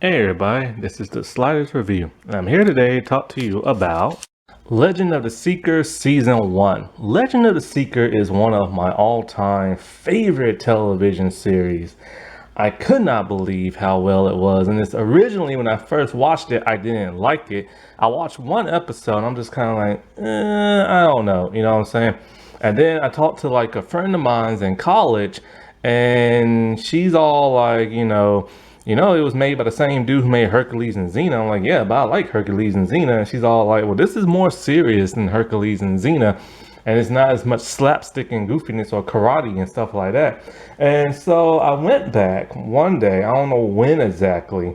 Hey everybody, this is the Sliders Review, and I'm here today to talk to you about Legend of the Seeker Season 1. Legend of the Seeker is one of my all-time favorite television series. I could not believe how well it was, and it's originally, when I first watched it, I didn't like it. I watched one episode, and I'm just kind of like, I don't know, you know what I'm saying? And then I talked to like a friend of mine's in college, and she's all like, it was made by the same dude who made Hercules and Xena. I'm like, yeah, but I like Hercules and Xena. And she's all like, well, this is more serious than Hercules and Xena. And it's not as much slapstick and goofiness or karate and stuff like that. And so I went back one day, I don't know when exactly.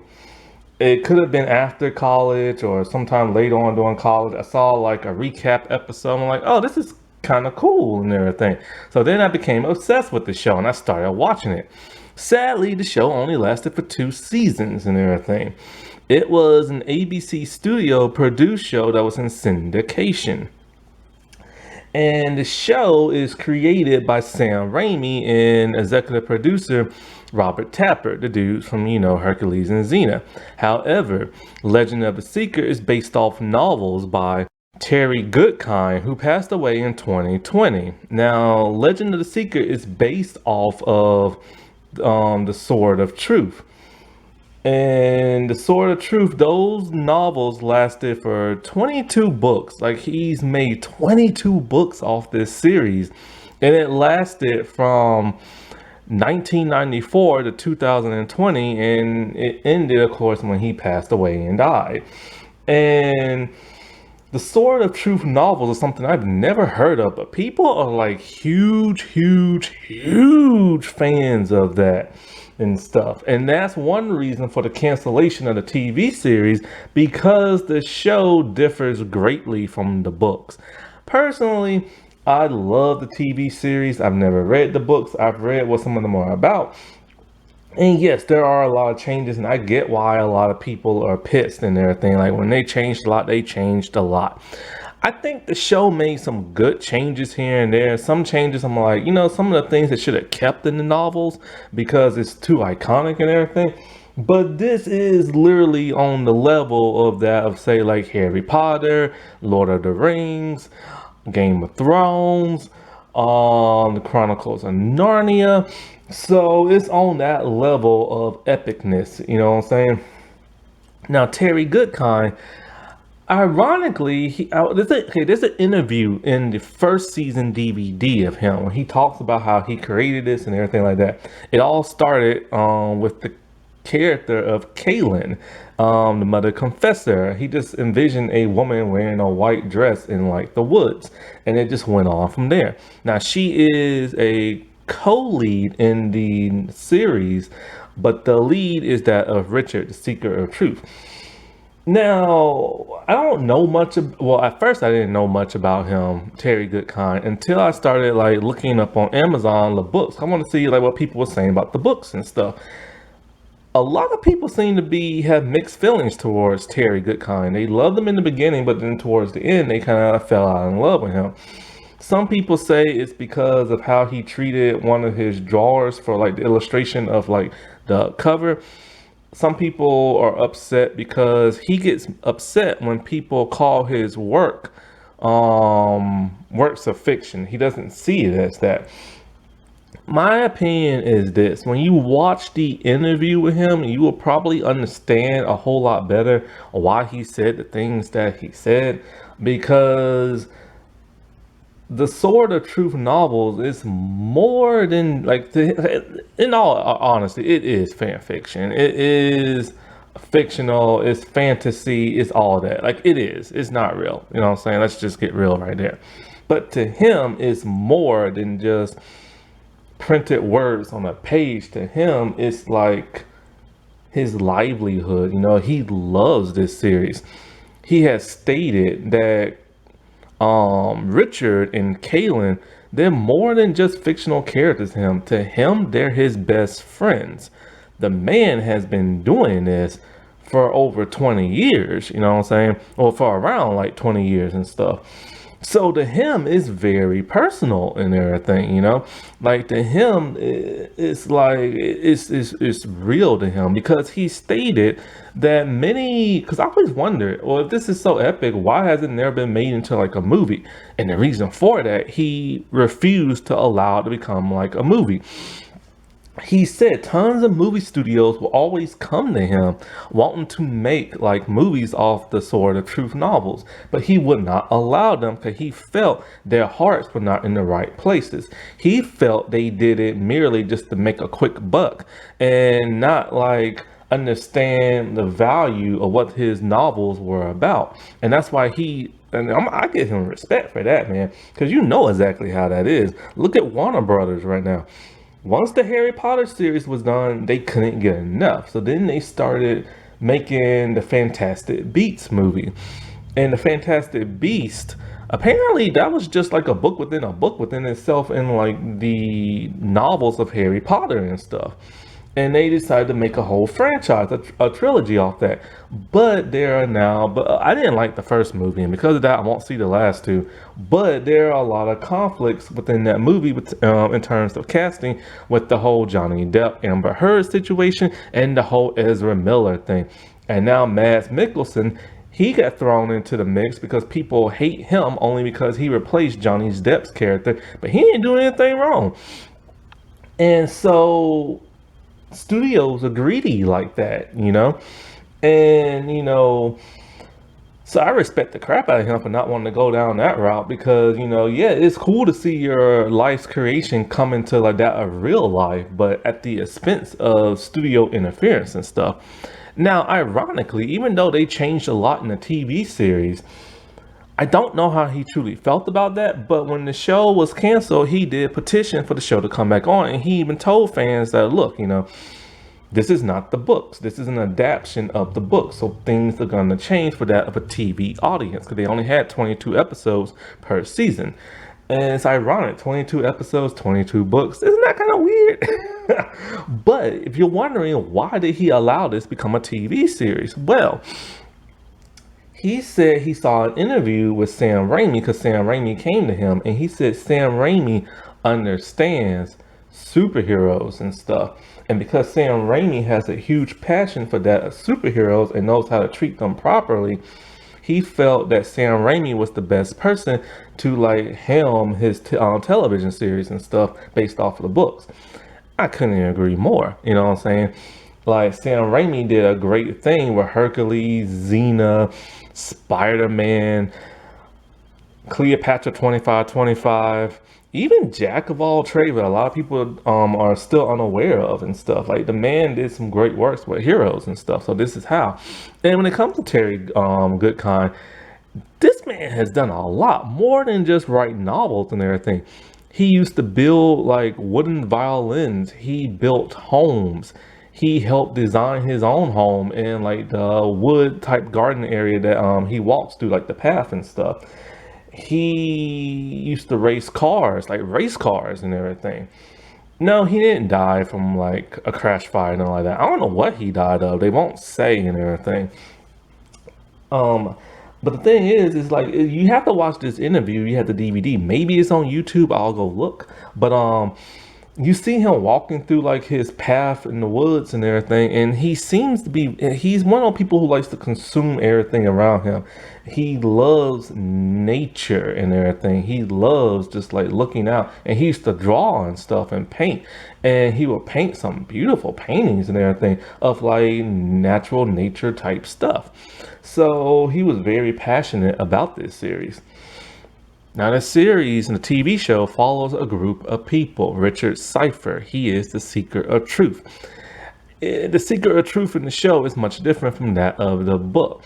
It could have been after college or sometime later on during college. I saw like a recap episode. I'm like, oh, this is kind of cool and everything. So then I became obsessed with the show and I started watching it. Sadly, the show only lasted for 2 seasons and everything. It was an ABC studio produced show that was in syndication. And the show is created by Sam Raimi and executive producer Robert Tapert, the dude from, Hercules and Xena. However, Legend of the Seeker is based off novels by Terry Goodkind, who passed away in 2020. Now, Legend of the Seeker is based off of the Sword of Truth. And the Sword of Truth, those novels lasted for 22 books. Like, he's made 22 books off this series. And it lasted from 1994 to 2020. And it ended, of course, when he passed away and died. And the Sword of Truth novels are something I've never heard of, but people are like huge fans of that and stuff. And that's one reason for the cancellation of the TV series, because the show differs greatly from the books. Personally, I love the TV series. I've never read the books. I've read what some of them are about. And yes, there are a lot of changes, and I get why a lot of people are pissed and everything. Like, when they changed a lot, they changed a lot. I think the show made some good changes here and there. Some changes, I'm like, some of the things that should have kept in the novels because it's too iconic and everything. But this is literally on the level of that of, say, like Harry Potter, Lord of the Rings, Game of Thrones, the Chronicles of Narnia. So it's on that level of epicness, you know what I'm saying? Now, Terry Goodkind, ironically, there's an interview in the first season DVD of him where he talks about how he created this and everything like that. It all started with the character of Kaelin, the mother confessor. He just envisioned a woman wearing a white dress in like the woods, and it just went on from there. Now, she is a co-lead in the series, but the lead is that of Richard, the Seeker of Truth. Now, I don't know much well, at first I didn't know much about him, Terry Goodkind, until I started like looking up on Amazon the books. I want to see like what people were saying about the books and stuff. A lot of people seem to have mixed feelings towards Terry Goodkind. They loved him in the beginning, but then towards the end they kind of fell out in love with him. Some people say it's because of how he treated one of his drawers for like the illustration of like the cover. Some people are upset because he gets upset when people call his work works of fiction. He doesn't see it as that. My opinion is this: when you watch the interview with him, you will probably understand a whole lot better why he said the things that he said, because the Sword of Truth novels is more than like, in all honesty, it is fan fiction. It is fictional, it's fantasy, it's all that. Like, it is. It's not real. You know what I'm saying? Let's just get real right there. But to him, it's more than just printed words on a page. To him, it's like his livelihood. He loves this series. He has stated that Richard and Kaelin, they're more than just fictional characters to him. To him, they're his best friends. The man has been doing this for over 20 years, you know what I'm saying? Or for around like 20 years and stuff. So to him, it's very personal and everything, you know. Like to him, it's like it's real to him because he stated that many. Because I always wondered, well, if this is so epic, why has it never been made into like a movie? And the reason for that, he refused to allow it to become like a movie. He said tons of movie studios will always come to him wanting to make like movies off the Sword of Truth novels, but he would not allow them because he felt their hearts were not in the right places. He felt they did it merely just to make a quick buck and not like understand the value of what his novels were about. And that's why I give him respect for that, man, because you know exactly how that is. Look at Warner Brothers right now. Once the Harry Potter series was done, they couldn't get enough. So then they started making the Fantastic Beasts movie. And the Fantastic Beast, apparently that was just like a book within itself in like the novels of Harry Potter and stuff. And they decided to make a whole franchise, a trilogy off that. But there are now, but I didn't like the first movie, and because of that, I won't see the last two. But there are a lot of conflicts within that movie in terms of casting with the whole Johnny Depp, Amber Heard situation, and the whole Ezra Miller thing. And now Mads Mikkelsen, he got thrown into the mix because people hate him only because he replaced Johnny Depp's character, but he didn't do anything wrong. And so studios are greedy like that, you know, and so I respect the crap out of him for not wanting to go down that route because yeah, it's cool to see your life's creation come into like that of real life, but at the expense of studio interference and stuff. Now ironically, even though they changed a lot in the TV series, I don't know how he truly felt about that, but when the show was canceled, he did petition for the show to come back on, and he even told fans that, look, this is not the books. This is an adaptation of the book, so things are going to change for that of a TV audience, because they only had 22 episodes per season. And it's ironic, 22 episodes, 22 books. Isn't that kind of weird? But if you're wondering, why did he allow this to become a TV series? Well, he said he saw an interview with Sam Raimi because Sam Raimi came to him and he said Sam Raimi understands superheroes and stuff. And because Sam Raimi has a huge passion for that of superheroes and knows how to treat them properly, he felt that Sam Raimi was the best person to like helm his television series and stuff based off of the books. I couldn't agree more, you know what I'm saying? Like Sam Raimi did a great thing with Hercules, Xena, Spider-Man, Cleopatra 2525, even Jack of all trades that a lot of people are still unaware of and stuff. Like the man did some great works with heroes and stuff. So this is how. And when it comes to Terry Goodkind, this man has done a lot more than just write novels and everything. He used to build like wooden violins. He built homes. He helped design his own home in like the wood type garden area that he walks through, like the path and stuff. He used to race cars, like race cars and everything. No, he didn't die from like a crash fire and all like that. I don't know what he died of. They won't say and everything. But the thing is like you have to watch this interview. You have the DVD. Maybe it's on YouTube. I'll go look. But you see him walking through like his path in the woods and everything, and he seems to be, he's one of the people who likes to consume everything around him. He loves nature and everything. He loves just like looking out, and he used to draw and stuff and paint, and he would paint some beautiful paintings and everything of like natural nature type stuff. So he was very passionate about this series. Now, the series and the TV show follows a group of people. Richard Cypher, he is the Seeker of Truth. The Seeker of Truth in the show is much different from that of the book.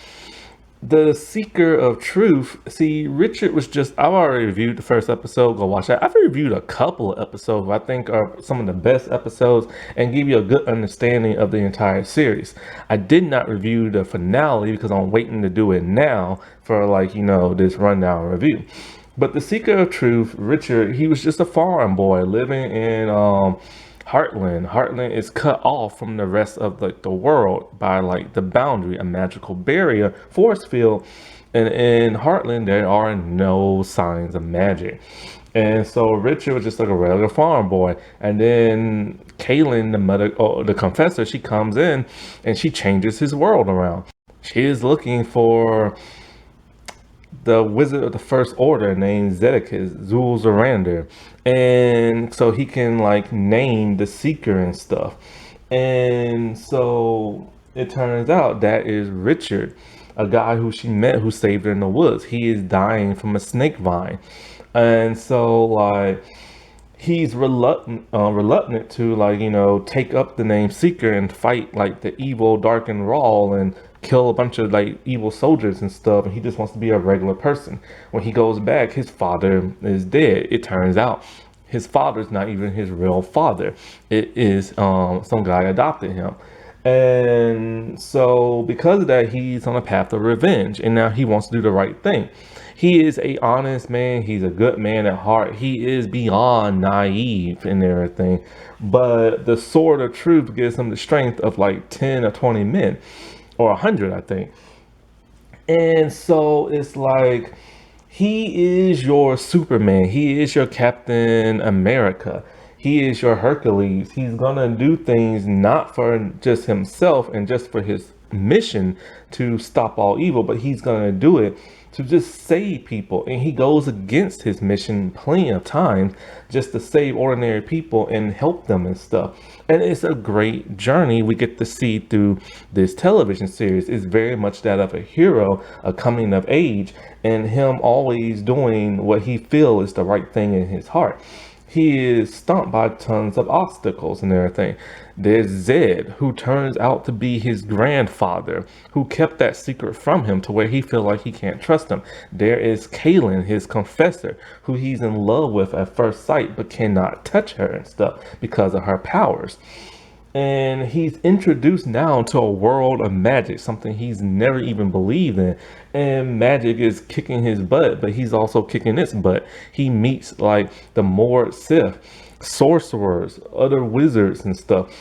The Seeker of Truth, see, Richard was just, I've already reviewed the first episode, go watch that. I've reviewed a couple of episodes I think are some of the best episodes and give you a good understanding of the entire series. I did not review the finale because I'm waiting to do it now for like, this rundown review. But the Seeker of Truth, Richard, he was just a farm boy living in Heartland is cut off from the rest of like the world by like the boundary, a magical barrier, force field. And in Heartland, there are no signs of magic. And so Richard was just like a regular farm boy. And then Kaelin, the mother, or the confessor, she comes in and she changes his world around. She is looking for the wizard of the first order named Zedekis, Zul'Zorander. And so he can like name the seeker and stuff. And so it turns out that is Richard, a guy who she met who saved her in the woods. He is dying from a snake vine. And so like he's reluctant to like, you know, take up the name Seeker and fight like the evil Darken Rahl and kill a bunch of like evil soldiers and stuff, and he just wants to be a regular person. When he goes back, his father is dead. It turns out his father's not even his real father. It is some guy adopted him. And so because of that, he's on a path of revenge, and now he wants to do the right thing. He is a honest man. He's a good man at heart. He is beyond naive and everything. But the sword of truth gives him the strength of like 10 or 20 men, or 100, I think. And so it's like, he is your Superman. He is your Captain America. He is your Hercules. He's gonna do things not for just himself and just for his mission to stop all evil, but he's gonna do it to just save people. And he goes against his mission plenty of times just to save ordinary people and help them and stuff. And it's a great journey we get to see through this television series. It's very much that of a hero, a coming of age, and him always doing what he feels is the right thing in his heart. He is stumped by tons of obstacles and everything. There's Zed, who turns out to be his grandfather, who kept that secret from him to where he feels like he can't trust him. There is Kaelin, his confessor, who he's in love with at first sight, but cannot touch her and stuff because of her powers. And he's introduced now to a world of magic, something he's never even believed in. And magic is kicking his butt, but he's also kicking its butt. He meets like the Mord-Sith, sorcerers, other wizards and stuff,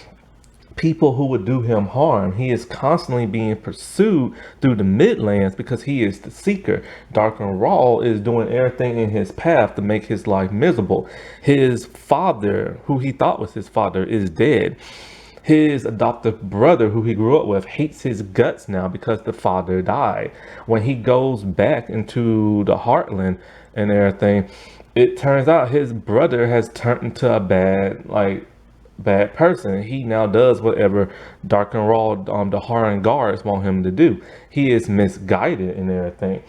people who would do him harm. He is constantly being pursued through the Midlands because he is the seeker. Darken Rahl is doing everything in his path to make his life miserable. His father, who he thought was his father, is dead. His adoptive brother, who he grew up with, hates his guts now because the father died. When he goes back into the Heartland and everything, it turns out his brother has turned into a bad person. He now does whatever Darken Rahl, the Haran guards want him to do. He is misguided and everything.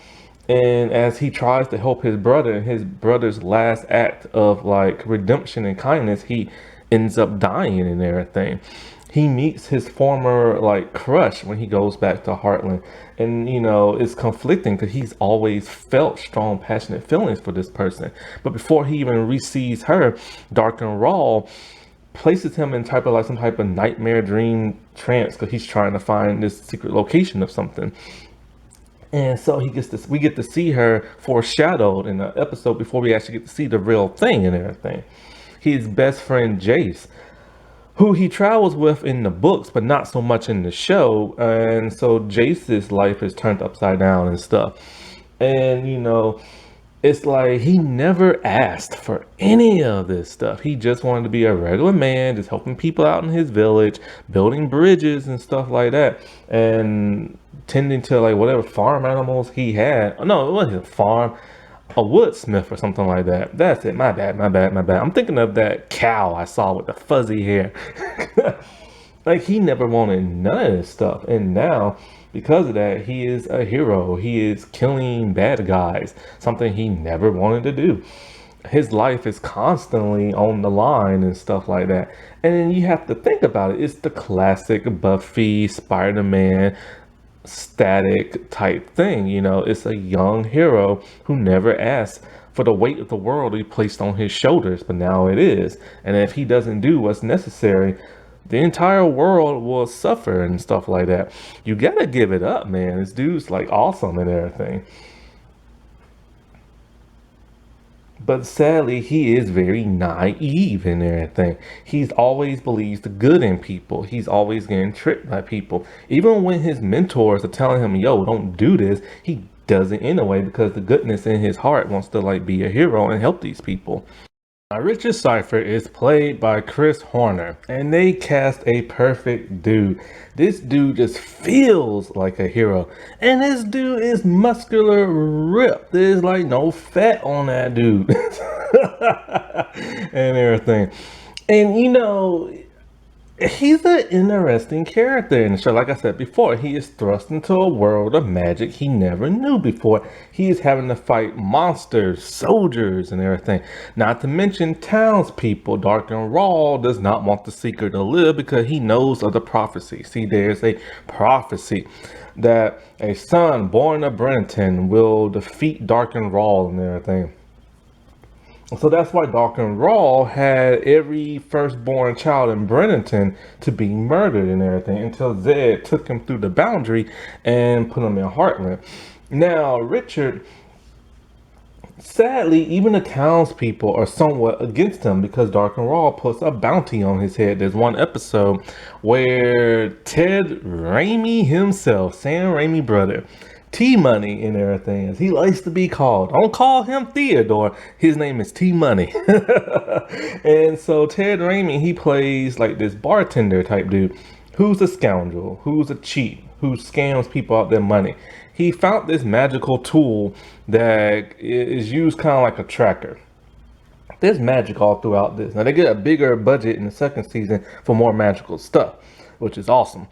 And as he tries to help his brother in his brother's last act of like redemption and kindness, he ends up dying and everything. He meets his former like crush when he goes back to Heartland, and you know it's conflicting because he's always felt strong passionate feelings for this person, but before he even receives her, Darken Rahl places him in some type of nightmare dream trance because he's trying to find this secret location of something. And so we get to see her foreshadowed in the episode before we actually get to see the real thing and everything. His best friend Jace, who he travels with in the books, but not so much in the show. And so Jace's life is turned upside down and stuff. And, you know, it's like he never asked for any of this stuff. He just wanted to be a regular man, just helping people out in his village, building bridges and stuff like that. And tending to like whatever farm animals he had. No, it wasn't a farm. A woodsmith or something like that. That's it. My bad. I'm thinking of that cow I saw with the fuzzy hair. Like he never wanted none of this stuff. And now, because of that, he is a hero. He is killing bad guys. Something he never wanted to do. His life is constantly on the line and stuff like that. And then you have to think about it. It's the classic Buffy, Spider-Man, static type thing. You know, it's a young hero who never asked for the weight of the world to be placed on his shoulders, but now it is. And if he doesn't do what's necessary, the entire world will suffer and stuff like that. You gotta give it up, man. This dude's like awesome and everything. But sadly, he is very naive and everything. He's always believes the good in people. He's always getting tricked by people. Even when his mentors are telling him, yo, don't do this, he does it anyway because the goodness in his heart wants to like be a hero and help these people. Now, Richard Cypher is played by Chris Horner, and they cast a perfect dude. This dude just feels like a hero, and this dude is muscular ripped. There's like no fat on that dude, and everything. And you know, he's an interesting character in the show. Like I said before, he is thrust into a world of magic he never knew before. He is having to fight monsters, soldiers, and everything. Not to mention townspeople. Darken Rahl does not want the Seeker to live because he knows of the prophecy. See, there's a prophecy that a son born of Brenton will defeat Darken Rahl and everything. So that's why Darken Rahl had every firstborn child in Brenton to be murdered and everything until Zed took him through the boundary and put him in Heartland. Now, Richard, sadly, even the townspeople are somewhat against him because Darken Rahl puts a bounty on his head. There's one episode where Ted Raimi himself, Sam Raimi brother, T-Money and everything, as he likes to be called. Don't call him Theodore. His name is T-Money. And so Ted Raimi, he plays like this bartender type dude who's a scoundrel, who's a cheat, who scams people out their money. He found this magical tool that is used kind of like a tracker. There's magic all throughout this. Now they get a bigger budget in the second season for more magical stuff, which is awesome.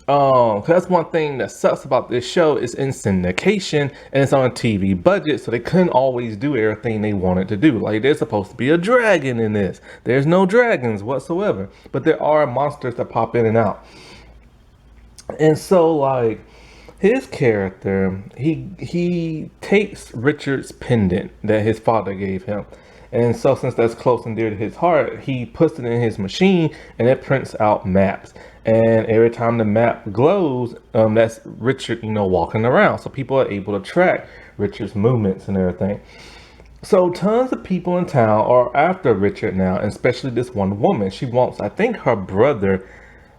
That's one thing that sucks about this show is in syndication and it's on a TV budget, so they couldn't always do everything they wanted to do. Like there's supposed to be a dragon in this. There's no dragons whatsoever, but there are monsters that pop in and out. And so like his character, he takes Richard's pendant that his father gave him. And so since that's close and dear to his heart, he puts it in his machine and it prints out maps. And every time the map glows, that's Richard, walking around. So people are able to track Richard's movements and everything. So tons of people in town are after Richard now, and especially this one woman. She wants, I think, her brother,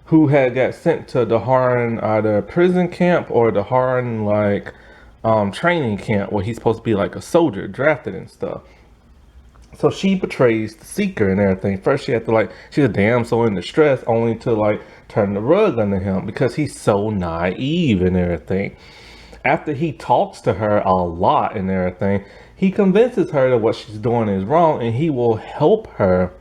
who had got sent to the Harn either prison camp or the Harn training camp where he's supposed to be like a soldier, drafted and stuff. So she betrays the Seeker and everything. First she had to she's a damsel in distress, only to turn the rug under him because he's so naive and everything. After he talks to her a lot and everything, he convinces her that what she's doing is wrong and he will help her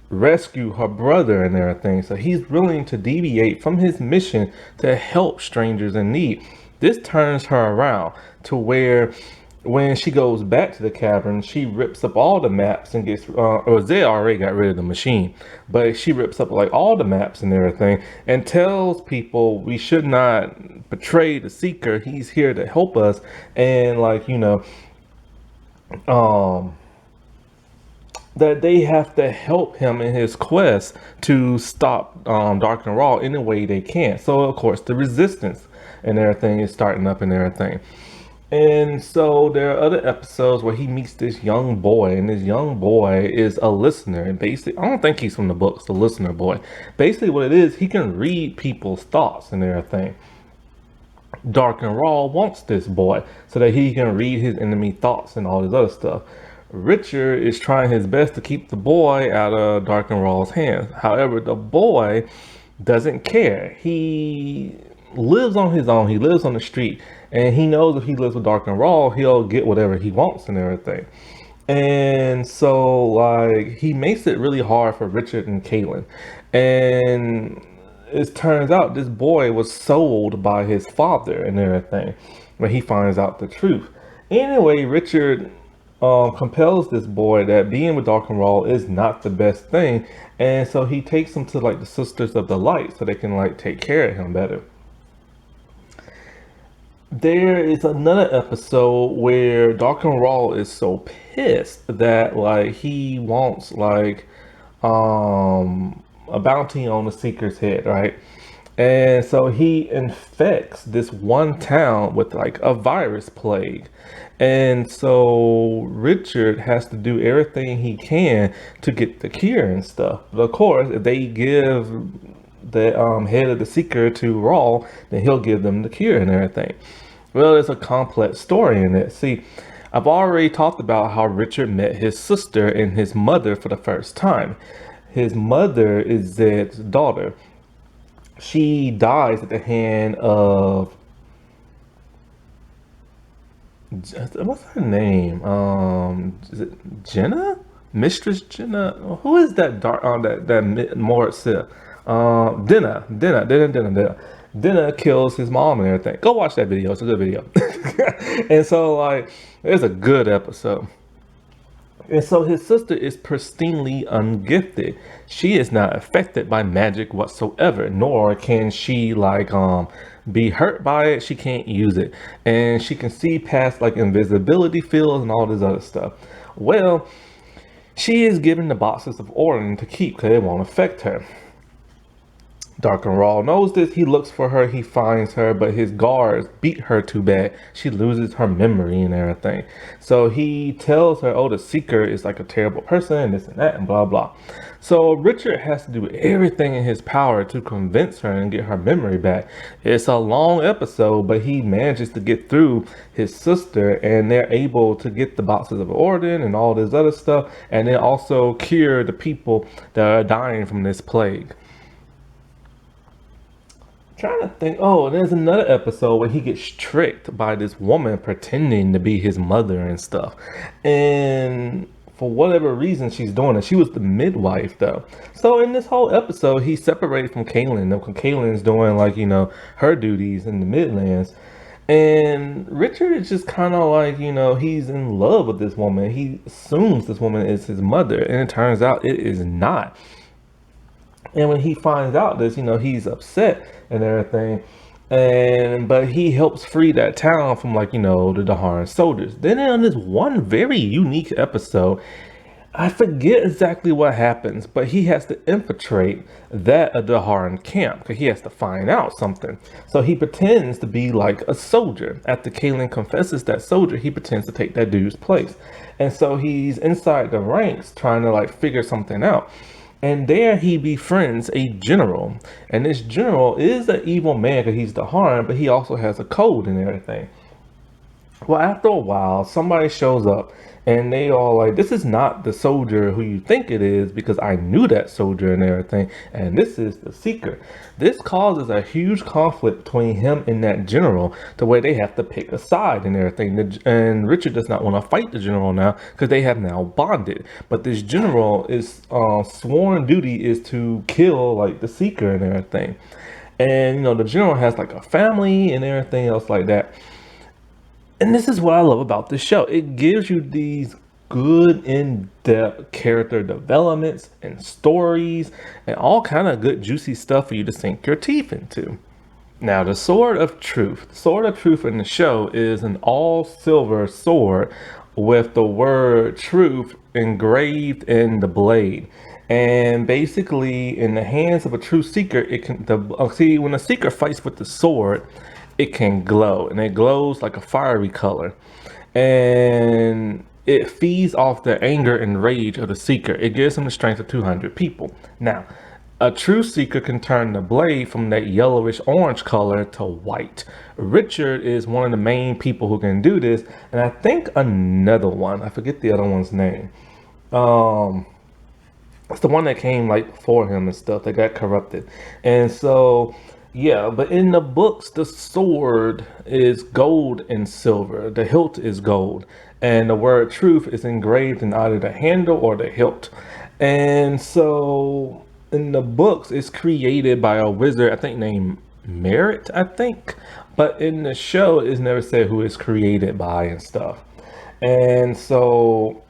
rescue her brother and everything. So he's willing to deviate from his mission to help strangers in need. This turns her around to where when she goes back to the cavern, she rips up all the maps and gets, or Zed already got rid of the machine, but she rips up all the maps and everything and tells people we should not betray the Seeker. He's here to help us. And that they have to help him in his quest to stop Darken Rahl any way they can. So of course the resistance and everything is starting up and everything. And so there are other episodes where he meets this young boy, and this young boy is a listener. And basically, I don't think he's from the books, the listener boy. Basically what it is, he can read people's thoughts and everything. Darken Rahl wants this boy so that he can read his enemy thoughts and all this other stuff. Richard is trying his best to keep the boy out of Darken Rahl's hands. However, the boy doesn't care. He lives on his own. He lives on the street. And he knows if he lives with Darken Rahl, he'll get whatever he wants and everything. And so, he makes it really hard for Richard and Kaelin. And it turns out this boy was sold by his father and everything when he finds out the truth. Anyway, Richard compels this boy that being with Darken Rahl is not the best thing. And so he takes him to, the Sisters of the Light so they can, take care of him better. There is another episode where Darken Rahl is so pissed that he wants a bounty on the Seeker's head, right? And so he infects this one town with like a virus plague. And so Richard has to do everything he can to get the cure and stuff. But of course, if they give the head of the Seeker to Rahl, then he'll give them the cure and everything. Well, there's a complex story in it. See, I've already talked about how Richard met his sister and his mother for the first time. His mother is Zed's daughter. She dies at the hand of, what's her name? Is it Jenna? Mistress Jenna? Who is that dark? That Mord-Sith? Dinah kills his mom and everything. Go watch that video. It's a good video. And so like, it's a good episode. And so his sister is pristinely ungifted. She is not affected by magic whatsoever, nor can she like be hurt by it. She can't use it. And she can see past like invisibility fields and all this other stuff. Well, she is given the boxes of Orden to keep because it won't affect her. Darken Rahl knows this. He looks for her, he finds her, but his guards beat her too bad. She loses her memory and everything. So he tells her, oh, the Seeker is like a terrible person and this and that and blah, blah. So Richard has to do everything in his power to convince her and get her memory back. It's a long episode, but he manages to get through his sister and they're able to get the boxes of Orden and all this other stuff. And then also cure the people that are dying from this plague. Trying to think. Oh, there's another episode where he gets tricked by this woman pretending to be his mother and stuff, and for whatever reason she's doing it. She was the midwife though. So in this whole episode he's separated from Kaelin. Kaelin's doing like, you know, her duties in the Midlands, and Richard is just kind of like, you know, he's in love with this woman. He assumes this woman is his mother, and it turns out it is not. And when he finds out this, you know, he's upset and everything. But he helps free that town from, like, you know, the Daharan soldiers. Then on this one very unique episode, I forget exactly what happens, but he has to infiltrate that Daharan camp because he has to find out something. So he pretends to be like a soldier. After Kaelin confesses that soldier, he pretends to take that dude's place. And so he's inside the ranks trying to like figure something out. And there he befriends a general. And this general is an evil man because he's the Daharan, but he also has a code and everything. Well, after a while, somebody shows up and they all like, this is not the soldier who you think it is because I knew that soldier and everything. And this is the Seeker. This causes a huge conflict between him and that general to where they have to pick a side and everything. And Richard does not want to fight the general now because they have now bonded. But this general is sworn duty is to kill like the Seeker and everything. And, you know, the general has like a family and everything else like that. And this is what I love about this show. It gives you these good in-depth character developments and stories and all kind of good juicy stuff for you to sink your teeth into. Now, the Sword of Truth. The Sword of Truth in the show is an all-silver sword with the word truth engraved in the blade. And basically, in the hands of a true seeker, it can see when a seeker fights with the sword, it can glow, and it glows like a fiery color, and it feeds off the anger and rage of the seeker. It gives him the strength of 200 people. Now, a true seeker can turn the blade from that yellowish orange color to white. Richard is one of the main people who can do this, and I think another one, I forget the other one's name. It's the one that came like before him and stuff that got corrupted. And so yeah, but in the books, the sword is gold and silver. The hilt is gold. And the word truth is engraved in either the handle or the hilt. And so in the books, it's created by a wizard, I think named Merritt, I think. But in the show, it's never said who it's created by and stuff. And so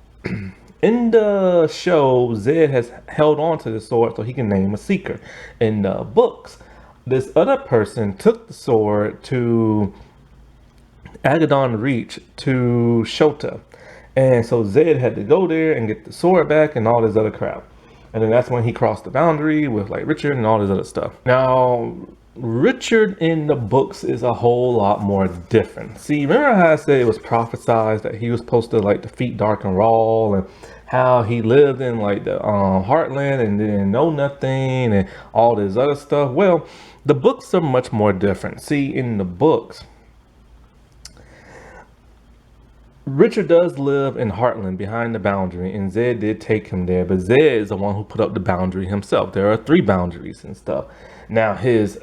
in the show, Zed has held on to the sword so he can name a seeker. In the books, this other person took the sword to Agaddon Reach to Shota. And so Zed had to go there and get the sword back and all this other crap. And then that's when he crossed the boundary with like Richard and all this other stuff. Now, Richard in the books is a whole lot more different. See, remember how I said it was prophesized that he was supposed to like defeat Darken Rahl, and how he lived in like the Heartland and didn't know nothing and all this other stuff? Well, the books are much more different. See, in the books, Richard does live in Heartland behind the boundary, and Zed did take him there, but Zed is the one who put up the boundary himself. There are 3 boundaries and stuff. Now, his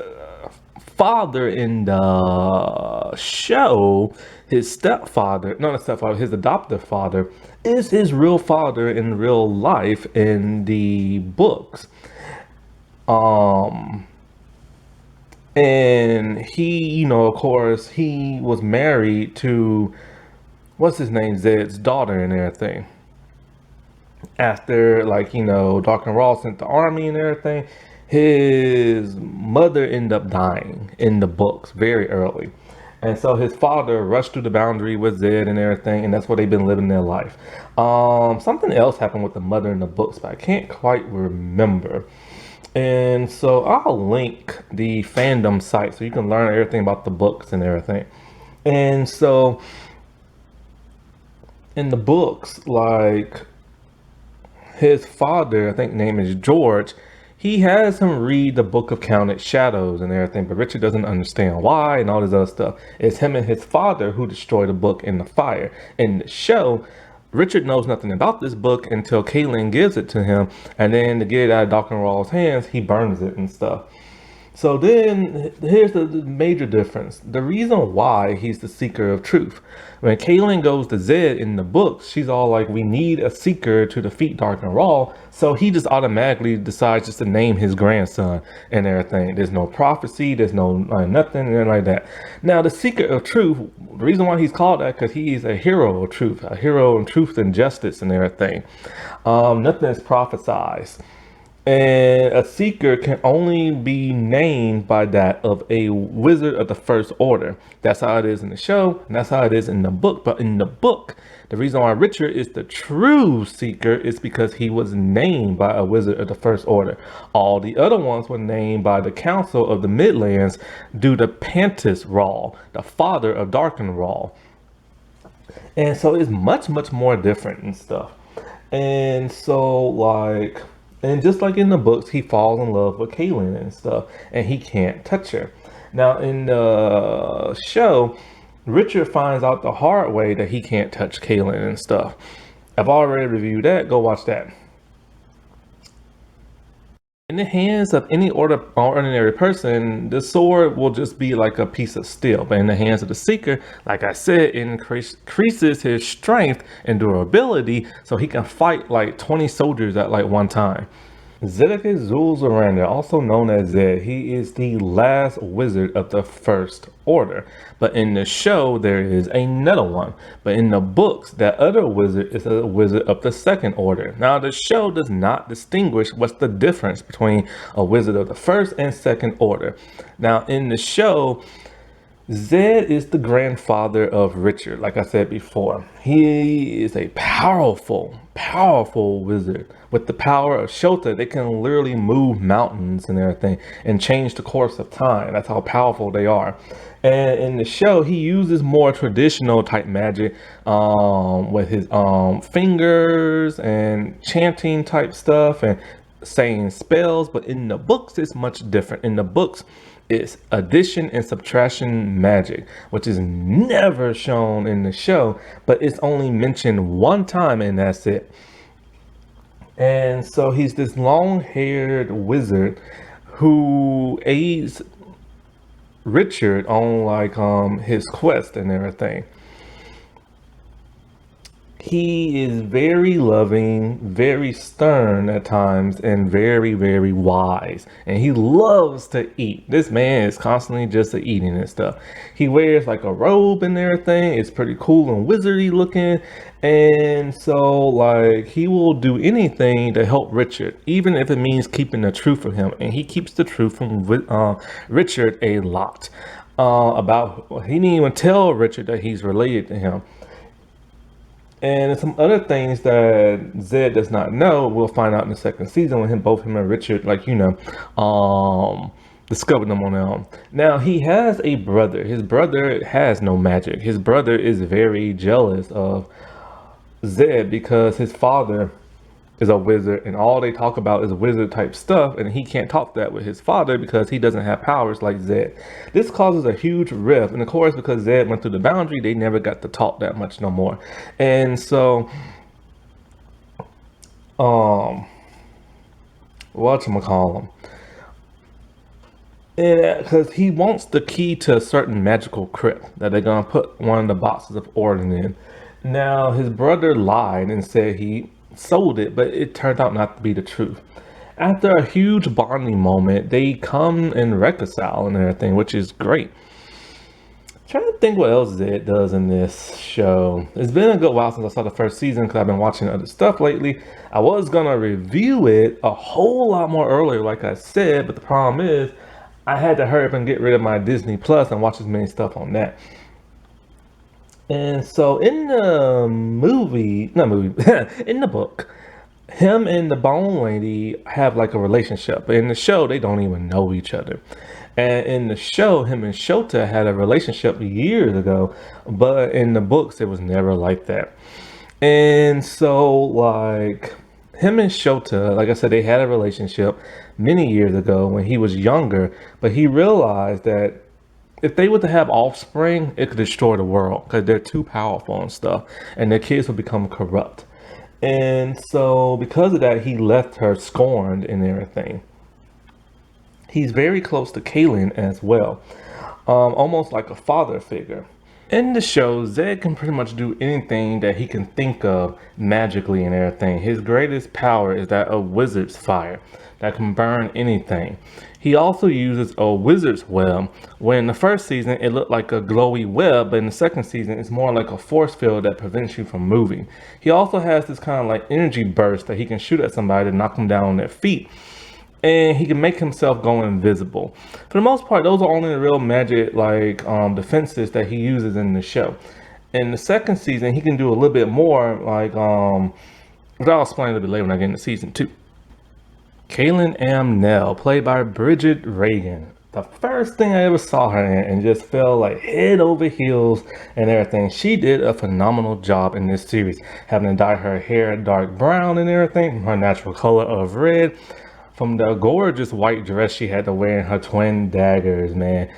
father in the show, his stepfather, not a stepfather, his adoptive father, is his real father in real life in the books. And he, you know, of course, he was married to, what's his name, Zed's daughter and everything. After, like, you know, Darken Rahl sent the army and everything, his mother ended up dying in the books very early. And so his father rushed through the boundary with Zed and everything, and that's where they've been living their life. Something else happened with the mother in the books, but I can't quite remember. And so I'll link the fandom site so you can learn everything about the books and everything. And so in the books, like, his father, I think name is George, he has him read the Book of Counted Shadows and everything, but Richard doesn't understand why and all this other stuff. It's him and his father who destroyed the book in the fire. In the show, Richard knows nothing about this book until Kaelin gives it to him, and then to get it out of Darken Rahl's hands, he burns it and stuff. So then, here's the major difference. The reason why he's the seeker of truth. When Kaelin goes to Zed in the books, she's all like, we need a seeker to defeat Darken Rahl. So he just automatically decides just to name his grandson and everything. There's no prophecy, there's no nothing like that. Now, the seeker of truth, the reason why he's called that, because he is a hero of truth, a hero of truth and justice and everything. Nothing is prophesized. And a seeker can only be named by that of a wizard of the first order. That's how it is in the show, and that's how it is in the book. But in the book, the reason why Richard is the true seeker is because he was named by a wizard of the first order. All the other ones were named by the council of the Midlands due to Pantis Rahl, the father of Darken Rahl. And so it's much, much more different and stuff. And so, like, and just like in the books, he falls in love with Kaelin and stuff, and he can't touch her. Now, in the show, Richard finds out the hard way that he can't touch Kaelin and stuff. I've already reviewed that. Go watch that. In the hands of any ordinary person, the sword will just be like a piece of steel. But in the hands of the seeker, like I said, it increases his strength and durability so he can fight like 20 soldiers at like one time. Zedekiah Zul'Zuranda, also known as Zed, he is the last wizard of the First Order. But in the show, there is another one. But in the books, that other wizard is a wizard of the Second Order. Now, the show does not distinguish what's the difference between a wizard of the First and Second Order. Now, in the show, Zed is the grandfather of Richard, like I said before. He is a powerful wizard. With the power of Shota, they can literally move mountains and everything and change the course of time. That's how powerful they are. And in the show, he uses more traditional type magic with his fingers and chanting type stuff and saying spells. But in the books, it's much different. In the books, it's addition and subtraction magic, which is never shown in the show, but it's only mentioned one time and that's it. And so he's this long-haired wizard who aids Richard on like his quest and everything. He is very loving, very stern at times, and very, very wise. And he loves to eat. This man is constantly just eating and stuff. He wears like a robe and everything. It's pretty cool and wizardy looking. And so, like, he will do anything to help Richard, even if it means keeping the truth from him. And he keeps the truth from Richard a lot. He didn't even tell Richard that he's related to him. And some other things that Zed does not know, we'll find out in the second season when both him and Richard, like, you know, discovered them on their own. Now he has a brother. His brother has no magic. His brother is very jealous of Zed because his father is a wizard and all they talk about is wizard type stuff, and he can't talk that with his father because he doesn't have powers like Zed. This causes a huge rift, and of course because Zed went through the boundary, they never got to talk that much no more. And so whatchamacallem, and because he wants the key to a certain magical crypt that they're gonna put one of the boxes of Orden in. Now his brother lied and said he sold it, but it turned out not to be the truth. After a huge bonding moment, they come and reconcile and everything, which is great. Trying to think what else Zed does in this show. It's been a good while since I saw the first season because I've been watching other stuff lately. I was gonna review it a whole lot more earlier, like I said, but the problem is I had to hurry up and get rid of my Disney Plus and watch as many stuff on that. And so in the in the book, him and the Bone Lady have like a relationship. But in the show, they don't even know each other. And in the show, him and Shota had a relationship years ago, but in the books, it was never like that. And so, like, him and Shota, like I said, they had a relationship many years ago when he was younger, but he realized that if they were to have offspring, it could destroy the world because they're too powerful and stuff, and their kids would become corrupt. And so, because of that, he left her scorned and everything. He's very close to Kaelin as well, almost like a father figure. In the show, Zed can pretty much do anything that he can think of magically and everything. His greatest power is that of wizard's fire that can burn anything. He also uses a wizard's web, where in the first season it looked like a glowy web, but in the second season it's more like a force field that prevents you from moving. He also has this kind of like energy burst that he can shoot at somebody to knock them down on their feet. And he can make himself go invisible. For the most part, those are only the real magic like defenses that he uses in the show. In the second season, he can do a little bit more, like which I'll explain a little bit later when I get into season 2. Kaelin Amnell, played by Bridget Regan. The first thing I ever saw her in and just fell like head over heels and everything. She did a phenomenal job in this series, having to dye her hair dark brown and everything from her natural color of red. From the gorgeous white dress she had to wear and her twin daggers, man.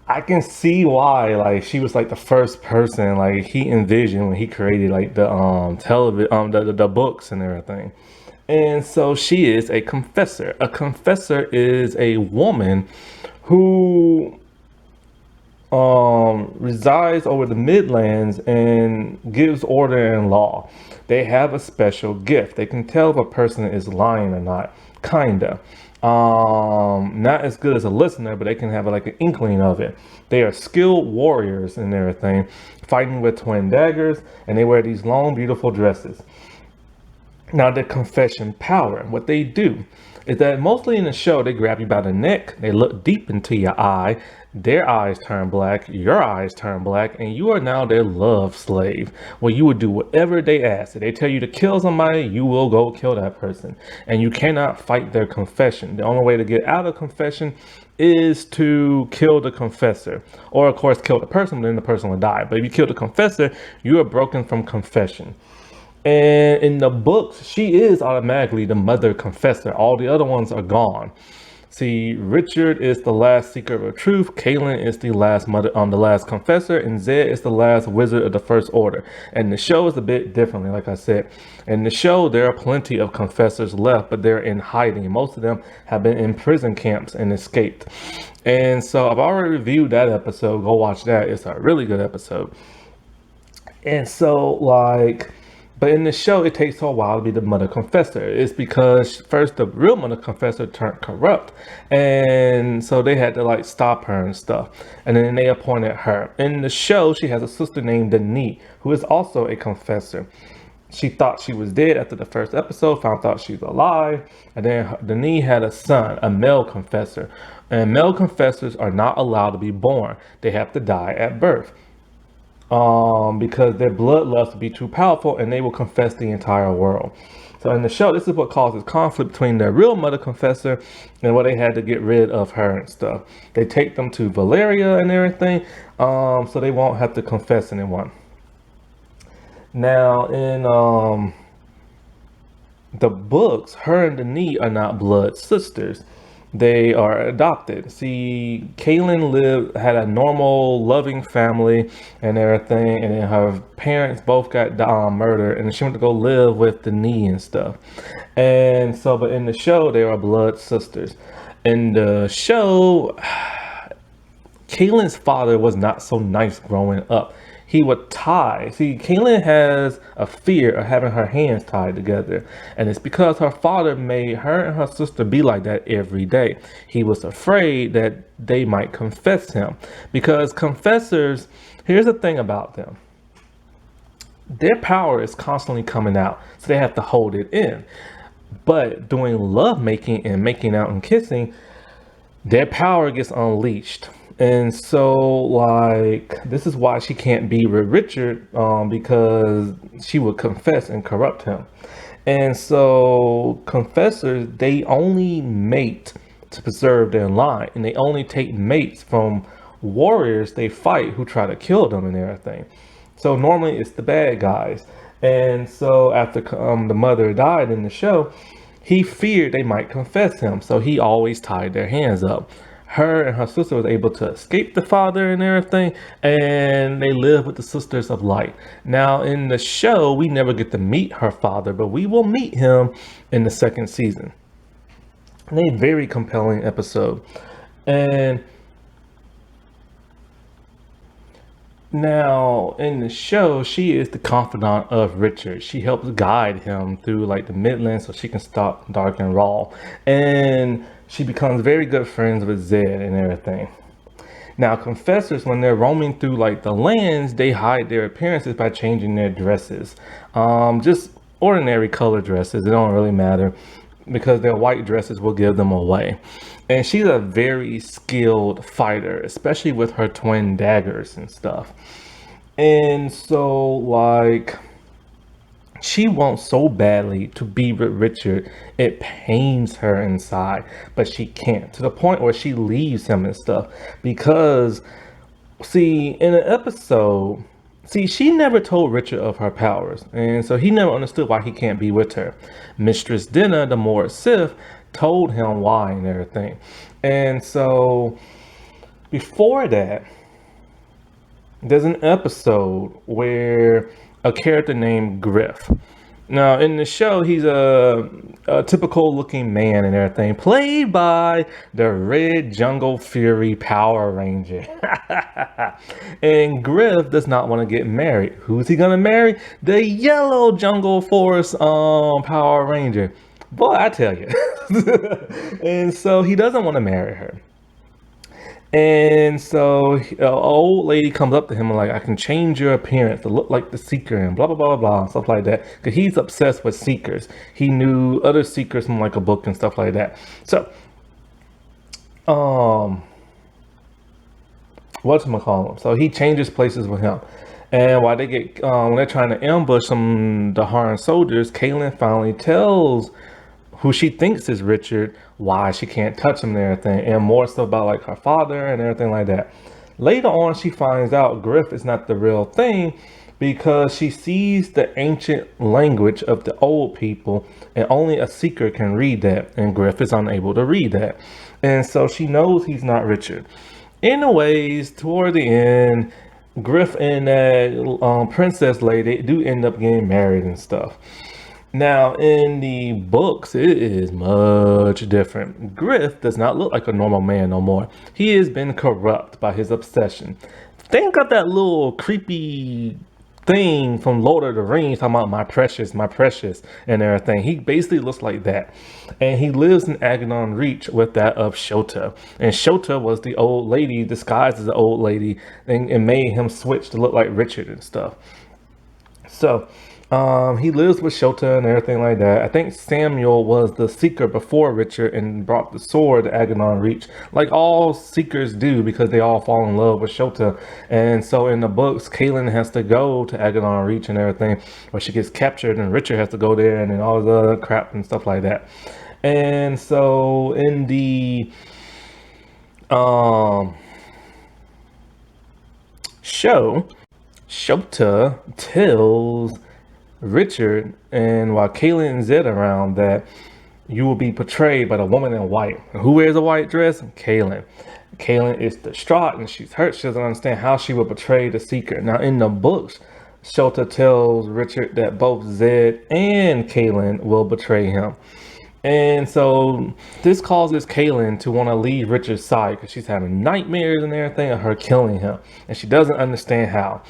I can see why, like, she was like the first person like he envisioned when he created like the television, the books and everything. And so she is a confessor. A confessor is a woman who resides over the Midlands and gives order and law. They have a special gift. They can tell if a person is lying or not. Kinda. Not as good as a listener, but they can have like an inkling of it. They are skilled warriors and everything, fighting with twin daggers, and they wear these long, beautiful dresses. Now, the confession power, what they do is that mostly in the show, they grab you by the neck, they look deep into your eye, their eyes turn black, your eyes turn black, and you are now their love slave, where you would do whatever they ask. If they tell you to kill somebody, you will go kill that person, and you cannot fight their confession. The only way to get out of confession is to kill the confessor, or of course kill the person, then the person will die. But if you kill the confessor, you are broken from confession. And in the books, she is automatically the mother confessor. All the other ones are gone. See, Richard is the last seeker of truth. Kaelin is the last mother, the last confessor, and Zed is the last wizard of the First Order. And the show is a bit differently, like I said. In the show, there are plenty of confessors left, but they're in hiding. Most of them have been in prison camps and escaped. And so I've already reviewed that episode. Go watch that. It's a really good episode. And so, like, but in the show, it takes her a while to be the mother confessor. It's because first the real mother confessor turned corrupt. And so they had to like stop her and stuff. And then they appointed her. In the show, she has a sister named Denis, who is also a confessor. She thought she was dead after the first episode, found out she's alive. And then Denis had a son, a male confessor. And male confessors are not allowed to be born. They have to die at birth. Because their bloodlust will be too powerful and they will confess the entire world. So in the show, this is what causes conflict between their real mother confessor and what they had to get rid of her and stuff. They take them to Valeria and everything, so they won't have to confess anyone. Now in the books, her and Denis are not blood sisters. They are adopted. See, Kaelin had a normal, loving family and everything, and then her parents both got murdered, and she went to go live with Denis and stuff. And so, but in the show, they are blood sisters. In the show, Kaelin's father was not so nice growing up. He would tie. See, Kaelin has a fear of having her hands tied together. And it's because her father made her and her sister be like that every day. He was afraid that they might confess him. Because confessors, here's the thing about them. Their power is constantly coming out. So they have to hold it in. But doing lovemaking and making out and kissing, their power gets unleashed. And so, like, this is why she can't be with Richard, because she would confess and corrupt him. And so, confessors, they only mate to preserve their line. And they only take mates from warriors they fight who try to kill them and everything. So, normally it's the bad guys. And so, after the mother died in the show, he feared they might confess him. So, he always tied their hands up. Her and her sister was able to escape the father and everything, and they live with the Sisters of Light. Now, in the show, we never get to meet her father, but we will meet him in the second season. And a very compelling episode. And now, in the show, she is the confidant of Richard. She helps guide him through like the Midlands so she can stop Darken Rahl. And she becomes very good friends with Zed and everything. Now, confessors, when they're roaming through like the lands, they hide their appearances by changing their dresses. Just ordinary color dresses. It don't really matter because their white dresses will give them away. And she's a very skilled fighter, especially with her twin daggers and stuff. And so, like, she wants so badly to be with Richard, it pains her inside, but she can't, to the point where she leaves him and stuff. Because, see, in an episode, she never told Richard of her powers, and so he never understood why he can't be with her. Mistress Dinah, the Mord-Sith, told him why and everything. And so, before that, there's an episode where a character named Griff. Now, in the show, he's a typical looking man and everything, played by the Red Jungle Fury Power Ranger. And Griff does not want to get married. Who's he gonna marry? The Yellow Jungle Force Power Ranger. Boy, I tell you. And so he doesn't want to marry her. And so an old lady comes up to him and like, I can change your appearance to look like the Seeker and blah, blah, blah, blah, stuff like that. Because he's obsessed with Seekers. He knew other Seekers from like a book and stuff like that. So, whatchamacallit? So he changes places with him. And while they get, when they're trying to ambush the Harn soldiers, Kaelin finally tells who she thinks is Richard, why she can't touch him and everything, and more stuff about like her father and everything like that. Later on, she finds out Griff is not the real thing because she sees the ancient language of the old people, and only a Seeker can read that, and Griff is unable to read that. And so she knows he's not Richard. Anyways, toward the end, Griff and that princess lady do end up getting married and stuff. Now, in the books, it is much different. Griff does not look like a normal man no more. He has been corrupt by his obsession. Think of that little creepy thing from Lord of the Rings talking about my precious, and everything. He basically looks like that. And he lives in Aghanon Reach with that of Shota. And Shota was the old lady disguised as the old lady and made him switch to look like Richard and stuff. So, He lives with Shota and everything like that. I think Samuel was the seeker before Richard and brought the sword to Aghanon Reach, like all seekers do, because they all fall in love with Shota. And so in the books, Kaelin has to go to Aghanon Reach and everything, where she gets captured, and Richard has to go there, and then all the other crap and stuff like that. And so in the show, Shota tells Richard, and while Kaelin and Zed around, that you will be portrayed by the woman in white. Who wears a white dress? Kaelin. Kaelin is distraught and she's hurt. She doesn't understand how she will betray the seeker. Now in the books, Shota tells Richard that both Zed and Kaelin will betray him. And so this causes Kaelin to want to leave Richard's side, because she's having nightmares and everything of her killing him, and she doesn't understand how.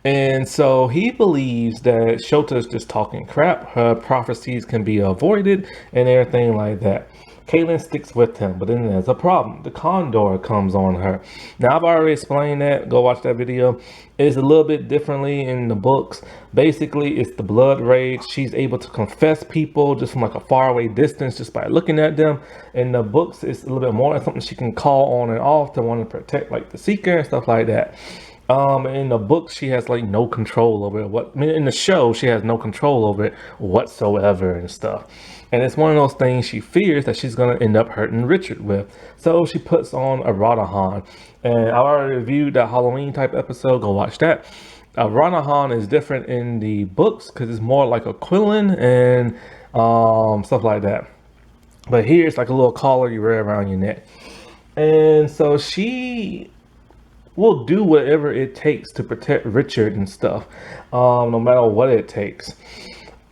And so he believes that Shota is just talking crap. Her prophecies can be avoided and everything like that. Kaelin sticks with him, but then there's a problem. The Condor comes on her. Now, I've already explained that. Go watch that video. It's a little bit differently in the books. Basically, it's the blood rage. She's able to confess people just from like a faraway distance just by looking at them. In the books, it's a little bit more like something she can call on and off to want to protect like the Seeker and stuff like that. In the book, she has like no control over it. In the show, she has no control over it whatsoever and stuff. And it's one of those things she fears that she's going to end up hurting Richard with. So she puts on a Rona-Han. And I already reviewed that Halloween type episode. Go watch that. Rona-Han is different in the books because it's more like a Quillin and stuff like that. But here it's like a little collar you wear around your neck. And so she will do whatever it takes to protect Richard and stuff, no matter what it takes.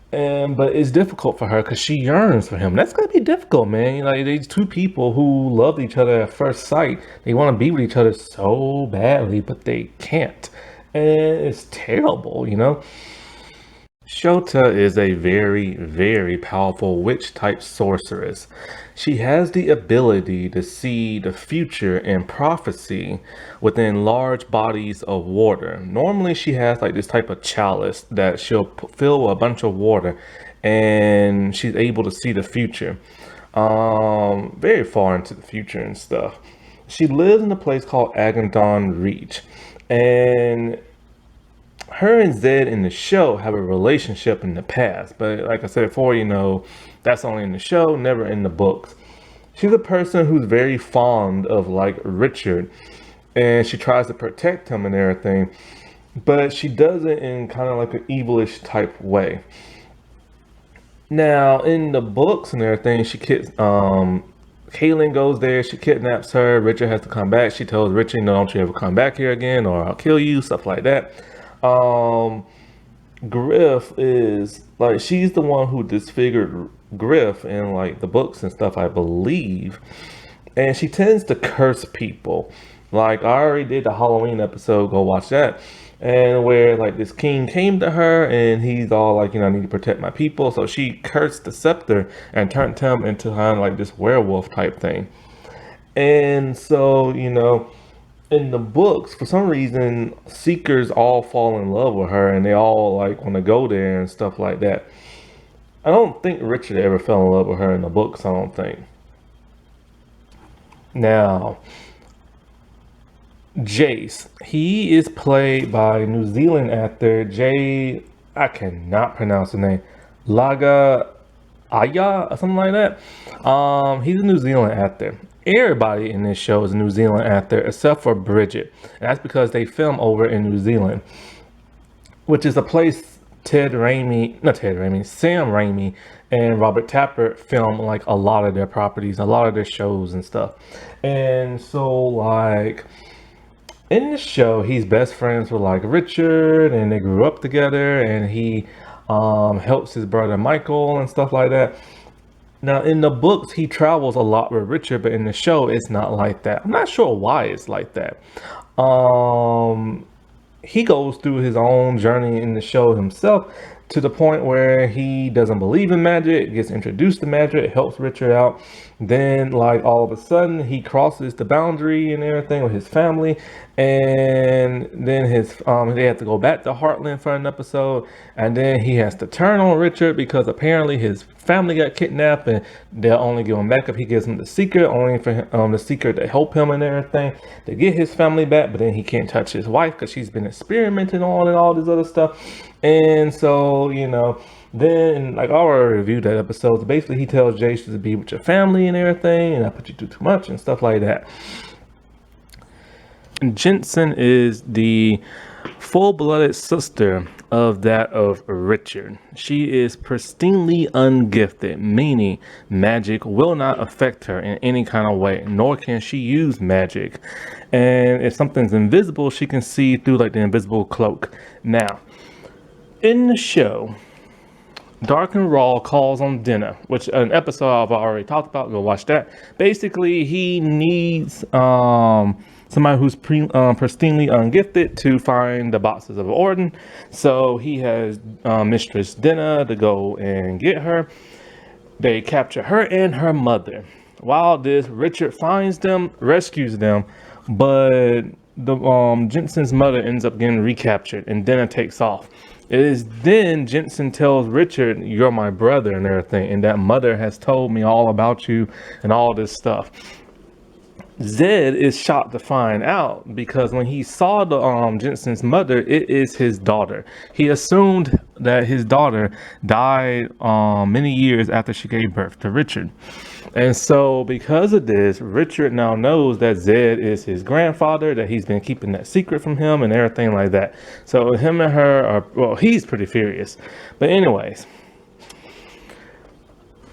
But it's difficult for her because she yearns for him. That's gonna be difficult, man. Like, these two people who loved each other at first sight, they want to be with each other so badly, but they can't, and it's terrible, you know. Shota is a very, very powerful witch-type sorceress. She has the ability to see the future and prophecy within large bodies of water. Normally, she has like this type of chalice that she'll fill with a bunch of water, and she's able to see the future, very far into the future and stuff. She lives in a place called Aghanon Reach, and her and Zed in the show have a relationship in the past, but like I said before, you know, that's only in the show, never in the books. She's a person who's very fond of like Richard, and she tries to protect him and everything, but she does it in kind of like an evilish type way. Now in the books and everything, Kaelin goes there, she kidnaps her, Richard has to come back. She tells Richard, no, don't you ever come back here again or I'll kill you, stuff like that. Griff is like, she's the one who disfigured Griff in like the books and stuff, I believe, and she tends to curse people. Like, I already did the Halloween episode, go watch that, and where like this king came to her and he's all like, you know, I need to protect my people, so she cursed the scepter and turned him into kind of like this werewolf type thing. And so, you know, in the books, for some reason, seekers all fall in love with her and they all like want to go there and stuff like that. I don't think Richard ever fell in love with her in the books, I don't think. Now, Jace, he is played by New Zealand actor I cannot pronounce the name, Laga'aia or something like that. He's a New Zealand actor. Everybody in this show is a New Zealand actor except for Bridget, and that's because they film over in New Zealand, which is a place Sam Raimi and Robert Tapert film like a lot of their properties, a lot of their shows and stuff. And so like in the show, he's best friends with like Richard, and they grew up together, and he helps his brother Michael and stuff like that. Now, in the books, he travels a lot with Richard, but in the show, it's not like that. I'm not sure why it's like that. He goes through his own journey in the show himself to the point where he doesn't believe in magic, gets introduced to magic, helps Richard out. Then, like, all of a sudden, he crosses the boundary and everything with his family, and then they have to go back to Heartland for an episode, and then he has to turn on Richard because apparently his family got kidnapped, and they'll only give him back if he gives him the secret, only for the secret to help him and everything to get his family back. But then he can't touch his wife because she's been experimenting on and all this other stuff. And so, then, like, I already reviewed that episode. So basically, he tells Jace to be with your family and everything, and not put you through too much and stuff like that. Jenson is the full-blooded sister of that of Richard. She is pristinely ungifted, meaning magic will not affect her in any kind of way, nor can she use magic. And if something's invisible, she can see through, like, the invisible cloak. Now, in the show, Darken Rahl calls on dinner, which an episode I've already talked about. Go watch that. Basically, he needs somebody who's pristinely ungifted to find the boxes of Orden. So he has Mistress Dinah to go and get her. They capture her and her mother. While this, Richard finds them, rescues them, but the Jenson's mother ends up getting recaptured, and Dinah takes off. It is then Jenson tells Richard, "You're my brother," and everything, and that mother has told me all about you and all this stuff. Zed is shocked to find out because when he saw the Jenson's mother, it is his daughter. He assumed that his daughter died many years after she gave birth to Richard. And so because of this, Richard now knows that Zed is his grandfather, that he's been keeping that secret from him and everything like that. So him and her are, well, he's pretty furious. But anyways,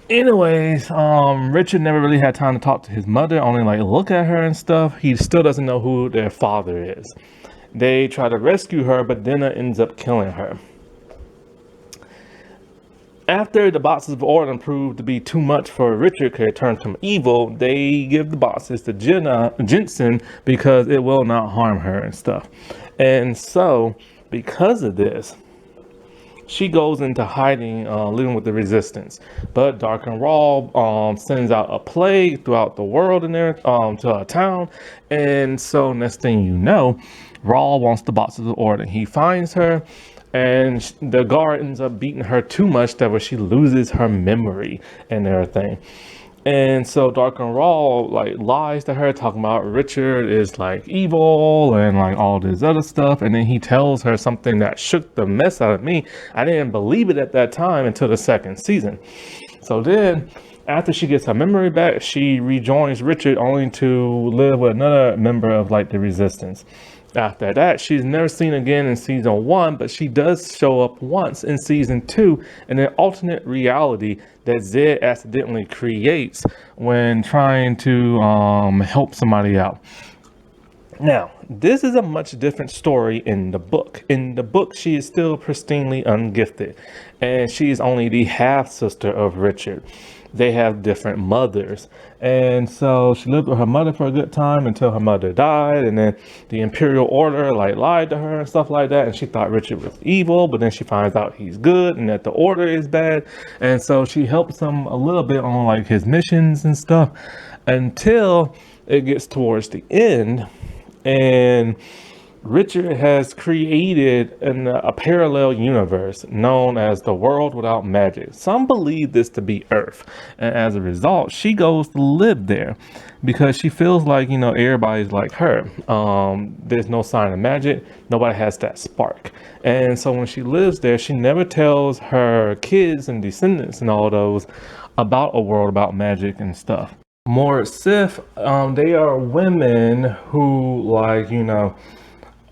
Richard never really had time to talk to his mother, only like look at her and stuff. He still doesn't know who their father is. They try to rescue her, but Dinah ends up killing her. After the boxes of Orden proved to be too much for Richard because it turned him evil, they give the boxes to Jenson because it will not harm her and stuff. And so, because of this, she goes into hiding, living with the resistance. But Darken Rahl sends out a plague throughout the world in there, to a town. And so next thing you know, Rahl wants the boxes of Orden. He finds her, and the guard ends up beating her too much that where she loses her memory and everything. And so Darken Rahl like lies to her, talking about Richard is like evil and like all this other stuff. And then he tells her something that shook the mess out of me. I didn't believe it at that time until the second season. So then after she gets her memory back, she rejoins Richard only to live with another member of like the resistance. After that, she's never seen again in season 1, but she does show up once in season 2 in an alternate reality that Zed accidentally creates when trying to help somebody out. Now, this is a much different story in the book. In the book, she is still pristinely ungifted, and she is only the half-sister of Richard. They have different mothers, and so she lived with her mother for a good time until her mother died, and then the Imperial Order like lied to her and stuff like that, and she thought Richard was evil, but then she finds out he's good and that the Order is bad, and so she helps him a little bit on like his missions and stuff until it gets towards the end, and Richard has created a parallel universe known as the world without magic. Some believe this to be Earth, and as a result, she goes to live there because she feels like, everybody's like her. There's no sign of magic. Nobody has that spark. And so when she lives there, she never tells her kids and descendants and all those about a world about magic and stuff. Mord-Sith, they are women who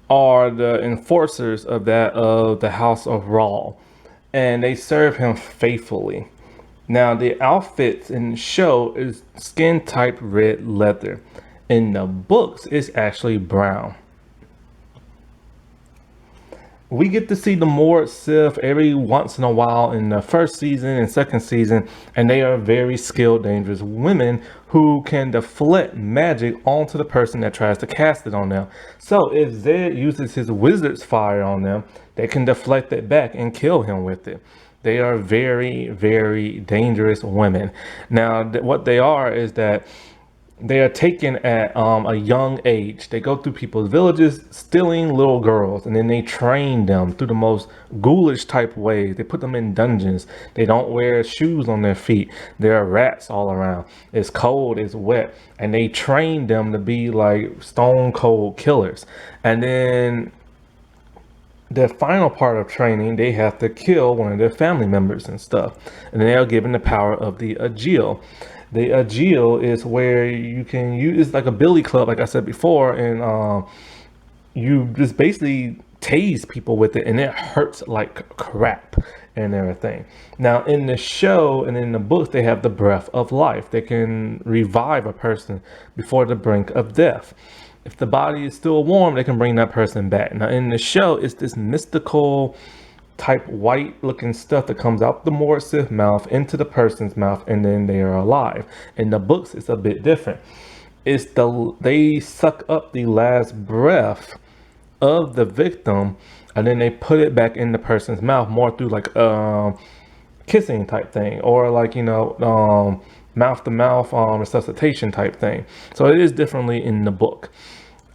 are the enforcers of the House of Rahl, and they serve him faithfully. Now the outfits in the show is skin type red leather. In the books, it's actually brown. we get to see the Mord-Sith every once in a while in the first season and second season, and they are very skilled, dangerous women who can deflect magic onto the person that tries to cast it on them. So if Zed uses his wizard's fire on them, they can deflect it back and kill him with it. They are very, very dangerous women. Now, what they are is that they are taken at a young age. They go through people's villages stealing little girls, and then they train them through the most ghoulish type ways. They put them in dungeons. They don't wear shoes on their feet. There are rats all around. It's cold, it's wet, and they train them to be like stone cold killers. And then the final part of training, they have to kill one of their family members and stuff. And then they are given the power of the Agil. The Agil is where you can use, it's like a billy club, like I said before, and you just basically tase people with it, and it hurts like crap and everything. Now, in the show and in the books, they have the breath of life. They can revive a person before the brink of death. If the body is still warm, they can bring that person back. Now, in the show, it's this mystical type white looking stuff that comes out the Mord-Sith mouth into the person's mouth, and then they are alive. In the books, it's a bit different. They suck up the last breath of the victim, and then they put it back in the person's mouth, more through like kissing type thing, or like, you know, mouth to mouth resuscitation type thing. So it is differently in the book.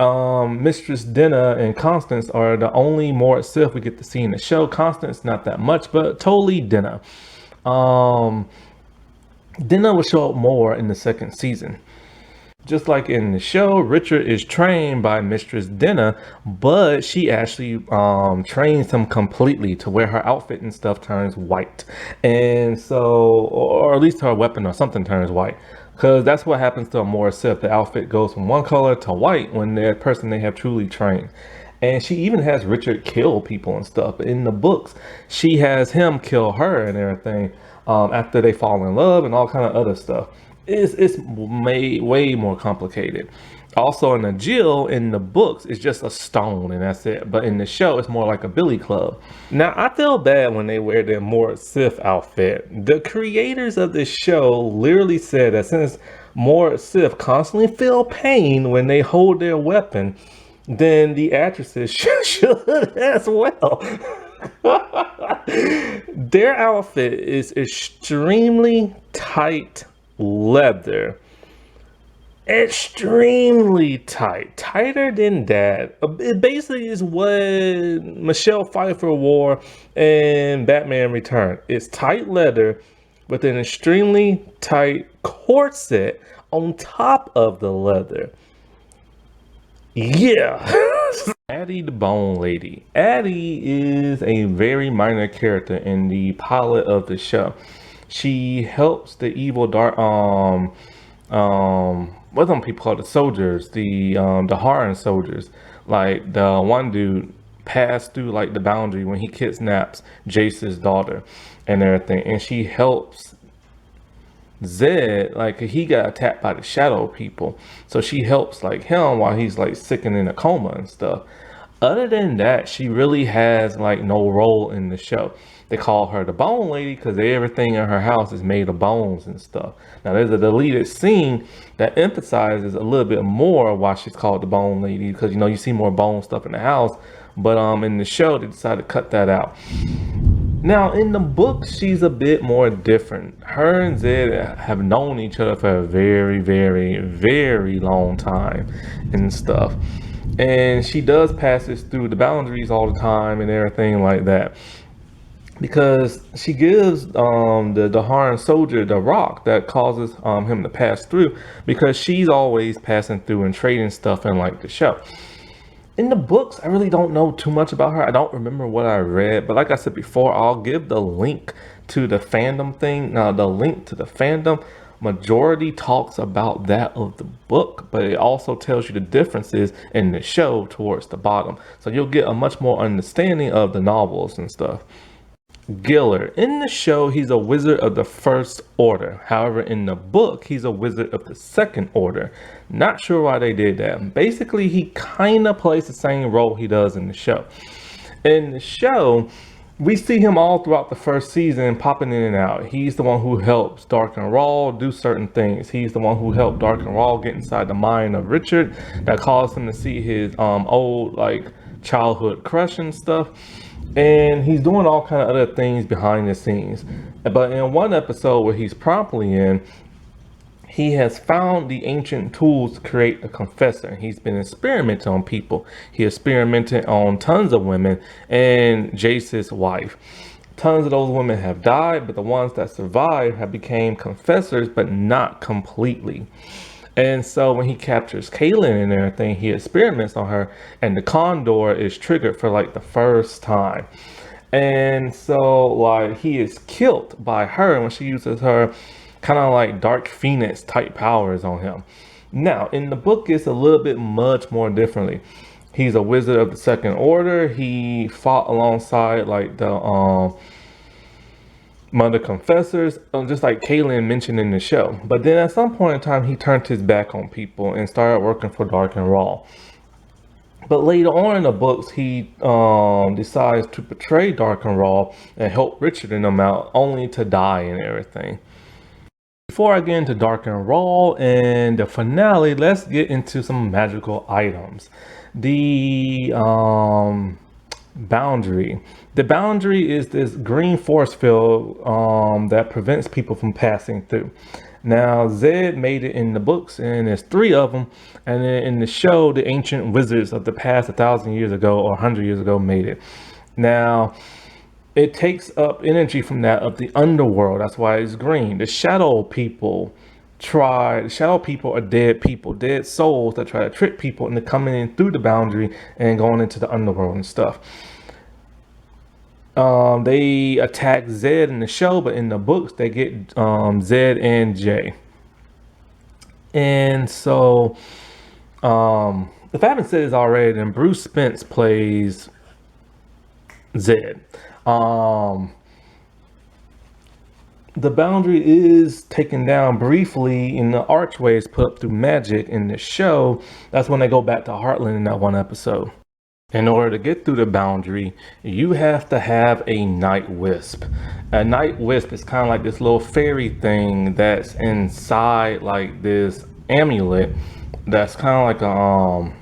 Mistress Dinah and Constance are the only Mord-Sith we get to see in the show. Constance, not that much, but totally Dinah. Dinah will show up more in the second season. Just like in the show, Richard is trained by Mistress Dinah, but she actually trains him completely to where her outfit and stuff turns white. And so, or at least her weapon or something turns white. Because that's what happens to a Mord-Sith. The outfit goes from one color to white when the person they have truly trained. And she even has Richard kill people and stuff. In the books, she has him kill her and everything after they fall in love and all kind of other stuff. It's way more complicated. Also, in the Jill in the books, it's just a stone and that's it. But in the show, it's more like a billy club. Now, I feel bad when they wear their Mord-Sith outfit. The creators of this show literally said that since Mord-Sith constantly feel pain when they hold their weapon, then the actresses should as well. Their outfit is extremely tight leather. Extremely tight, tighter than that. It basically is what Michelle Pfeiffer wore in Batman Return. It's tight leather with an extremely tight corset on top of the leather. Yeah. Addie the Bone Lady. Addie is a very minor character in the pilot of the show. She helps the evil dark what some people call the soldiers, the Haran soldiers. Like the one dude passed through like the boundary when he kidnaps Jace's daughter and everything, and she helps Zed, like he got attacked by the shadow people, so she helps like him while he's like sick and in a coma and stuff. Other than that, she really has like no role in the show. They call her the Bone Lady because everything in her house is made of bones and stuff. Now there's a deleted scene that emphasizes a little bit more why she's called the Bone Lady, because you know you see more bone stuff in the house, but in the show they decided to cut that out. Now in the book, she's a bit more different. Her and Zed have known each other for a very, very, very long time and stuff. And she does passes through the boundaries all the time and everything like that, because she gives the Haran soldier the rock that causes him to pass through, because she's always passing through and trading stuff in like the show. In the books, I really don't know too much about her. I don't remember what I read, but like I said before, I'll give the link to the fandom thing. Now, the link to the fandom majority talks about that of the book, but it also tells you the differences in the show towards the bottom. So you'll get a much more understanding of the novels and stuff. Giller. In the show, he's a wizard of the First Order. However, in the book, he's a wizard of the Second Order. Not sure why they did that. Basically, he kind of plays the same role he does in the show. In the show, we see him all throughout the first season popping in and out. He's the one who helps Darken Rahl do certain things. He's the one who helped Darken Rahl get inside the mind of Richard that caused him to see his old like childhood crush and stuff. And he's doing all kind of other things behind the scenes. But in one episode where he's promptly in, he has found the ancient tools to create a confessor. He's been experimenting on people. He experimented on tons of women and Jace's wife. Tons of those women have died, but the ones that survived have become confessors, but not completely. And so when he captures Kaelin and everything, he experiments on her, and the condor is triggered for like the first time. And so like he is killed by her when she uses her kind of like Dark Phoenix type powers on him. Now, in the book, it's a little bit much more differently. He's a wizard of the Second Order. He fought alongside like the Mother Confessors, just like Kaelin mentioned in the show. But then at some point in time, he turned his back on people and started working for Darken Rahl. But later on in the books, he decides to betray Darken Rahl and help Richard and them out, only to die and everything. Before I get into Darken Rahl and the finale, let's get into some magical items. The boundary. The boundary is this green force field that prevents people from passing through. Now, Zed made it in the books, and there's 3 of them. And then in the show, the ancient wizards of the past 1,000 years ago or 100 years ago made it. Now, it takes up energy from that of the underworld. That's why it's green. The shadow people are dead people, dead souls that try to trick people into coming in through the boundary and going into the underworld and stuff. They attack Zed in the show, but in the books they get Zed and Jay. And so if I haven't said this already, then Bruce Spence plays Zed. The boundary is taken down briefly in the archways put up through magic in the show. That's when they go back to Heartland in that one episode. In order to get through the boundary, you have to have a night wisp. A night wisp is kind of like this little fairy thing that's inside like this amulet that's kind of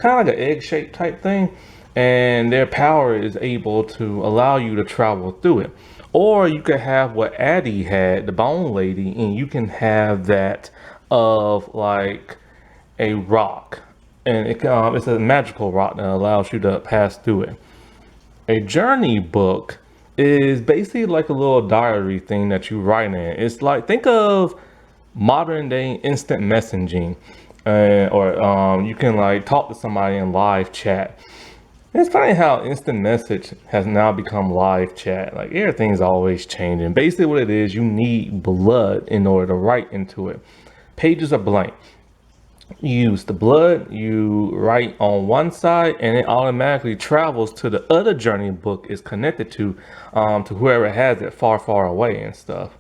like an egg-shaped type thing. And their power is able to allow you to travel through it. Or you could have what Addie had, the bone lady, and you can have that of like a rock. And it's a magical rock that allows you to pass through it. A journey book is basically like a little diary thing that you write in. It's like, think of modern day instant messaging. Or you can like talk to somebody in live chat. It's funny how instant message has now become live chat. Like everything's always changing. Basically what it is, you need blood in order to write into it. Pages are blank. You use the blood, you write on one side, and it automatically travels to the other journey book is connected to whoever has it far, far away and stuff.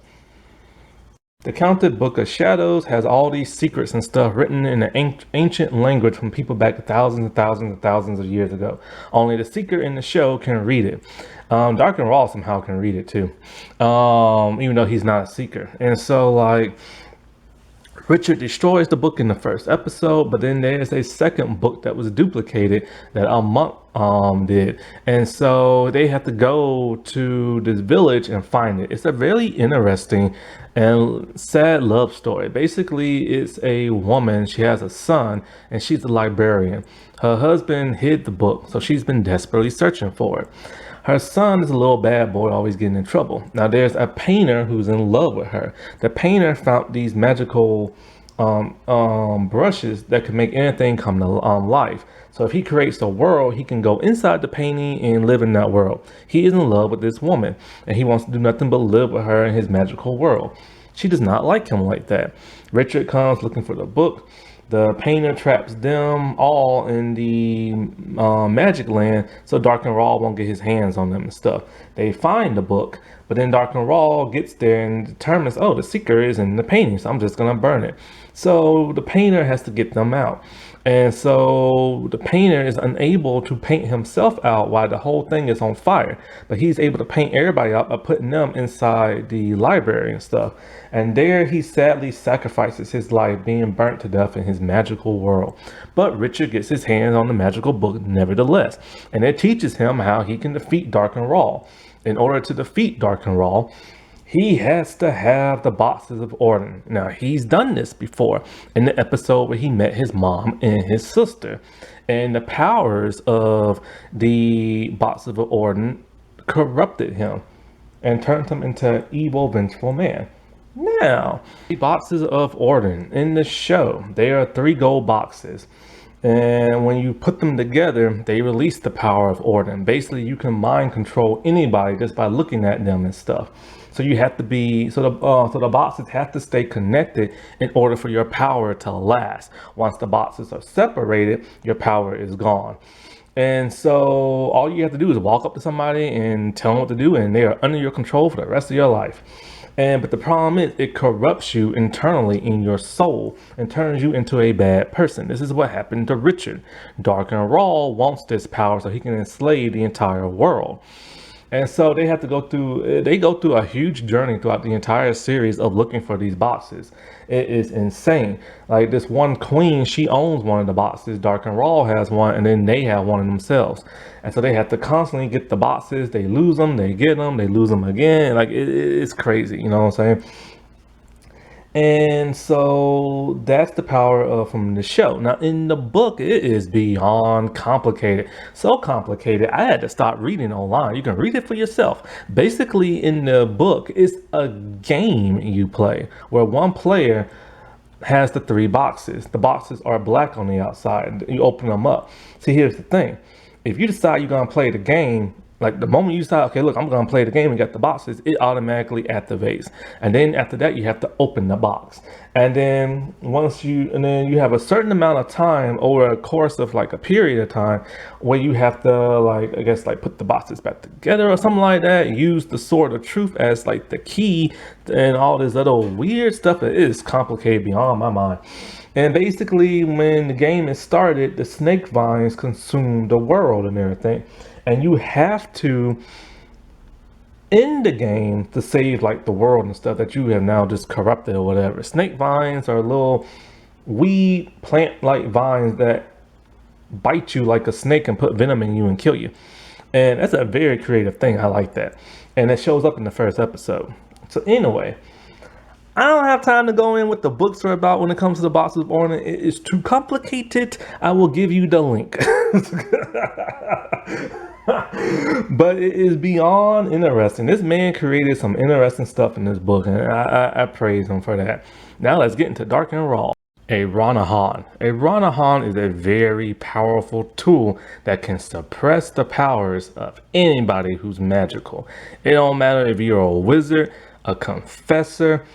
The Counted Book of Shadows has all these secrets and stuff written in an ancient language from people back to thousands and thousands and thousands of years ago. Only the seeker in the show can read it. Darken Rahl somehow can read it too, even though he's not a seeker. And so like Richard destroys the book in the first episode, but then there's a second book that was duplicated that a monk did. And so they have to go to this village and find it. It's a very interesting and sad love story. Basically, it's a woman, she has a son, and she's a librarian. Her husband hid the book, so she's been desperately searching for it. Her son is a little bad boy, always getting in trouble. Now there's a painter who's in love with her. The painter found these magical brushes that can make anything come to life. So if he creates a world, he can go inside the painting and live in that world. He is in love with this woman, and he wants to do nothing but live with her in his magical world. She does not like him like that. Richard comes looking for the book. The painter traps them all in the magic land so Darken Rahl won't get his hands on them and stuff. They find the book, but then Darken Rahl gets there and determines, oh, the seeker is in the painting, so I'm just going to burn it. So the painter has to get them out. And so the painter is unable to paint himself out while the whole thing is on fire. But he's able to paint everybody out by putting them inside the library and stuff. And there he sadly sacrifices his life being burnt to death in his magical world. But Richard gets his hands on the magical book nevertheless. And it teaches him how he can defeat Darken Rahl. In order to defeat Darken Rahl, he has to have the boxes of Orden. Now, he's done this before in the episode where he met his mom and his sister. And the powers of the boxes of Orden corrupted him and turned him into an evil, vengeful man. Now, the boxes of Orden in the show, they are 3 gold boxes. And when you put them together, they release the power of Orden. Basically, you can mind control anybody just by looking at them and stuff. So you have to be, so the boxes have to stay connected in order for your power to last. Once the boxes are separated, your power is gone. And so all you have to do is walk up to somebody and tell them what to do, and they are under your control for the rest of your life. But the problem is it corrupts you internally in your soul and turns you into a bad person. This is what happened to Richard. Darken Rahl wants this power so he can enslave the entire world. And so they have to go through a huge journey throughout the entire series of looking for these boxes. It is insane. Like this one queen, she owns one of the boxes. Darken Rahl has one, and then they have one of themselves. And so they have to constantly get the boxes. They lose them, they get them, they lose them again. Like it's crazy, you know what I'm saying? And so that's the power from the show. Now in the book, it is beyond complicated. So complicated, I had to stop reading online. You can read it for yourself. Basically in the book, it's a game you play where one player has the 3 boxes. The boxes are black on the outside. You open them up. See, here's the thing. If you decide you're going to play the game, like the moment you decide, okay, look, I'm going to play the game and get the boxes, it automatically activates. And then after that, you have to open the box. And then you have a certain amount of time over a course of like a period of time where you have to like put the boxes back together or something like that. Use the sword of truth as like the key and all this other weird stuff that is complicated beyond my mind. And basically when the game is started, the snake vines consume the world and everything. And you have to end the game to save like the world and stuff that you have now just corrupted or whatever. Snake vines are little weed plant like vines that bite you like a snake and put venom in you and kill you. And that's a very creative thing. I like that. And it shows up in the first episode. So anyway, I don't have time to go in what the books are about when it comes to the boxes of Orden. It is too complicated. I will give you the link. But it is beyond interesting. This man created some interesting stuff in this book, and I praise him for that. Now let's get into Darken Rahl. A Rona-Han. A Rona-Han is a very powerful tool that can suppress the powers of anybody who's magical. It don't matter if you're a wizard, a confessor,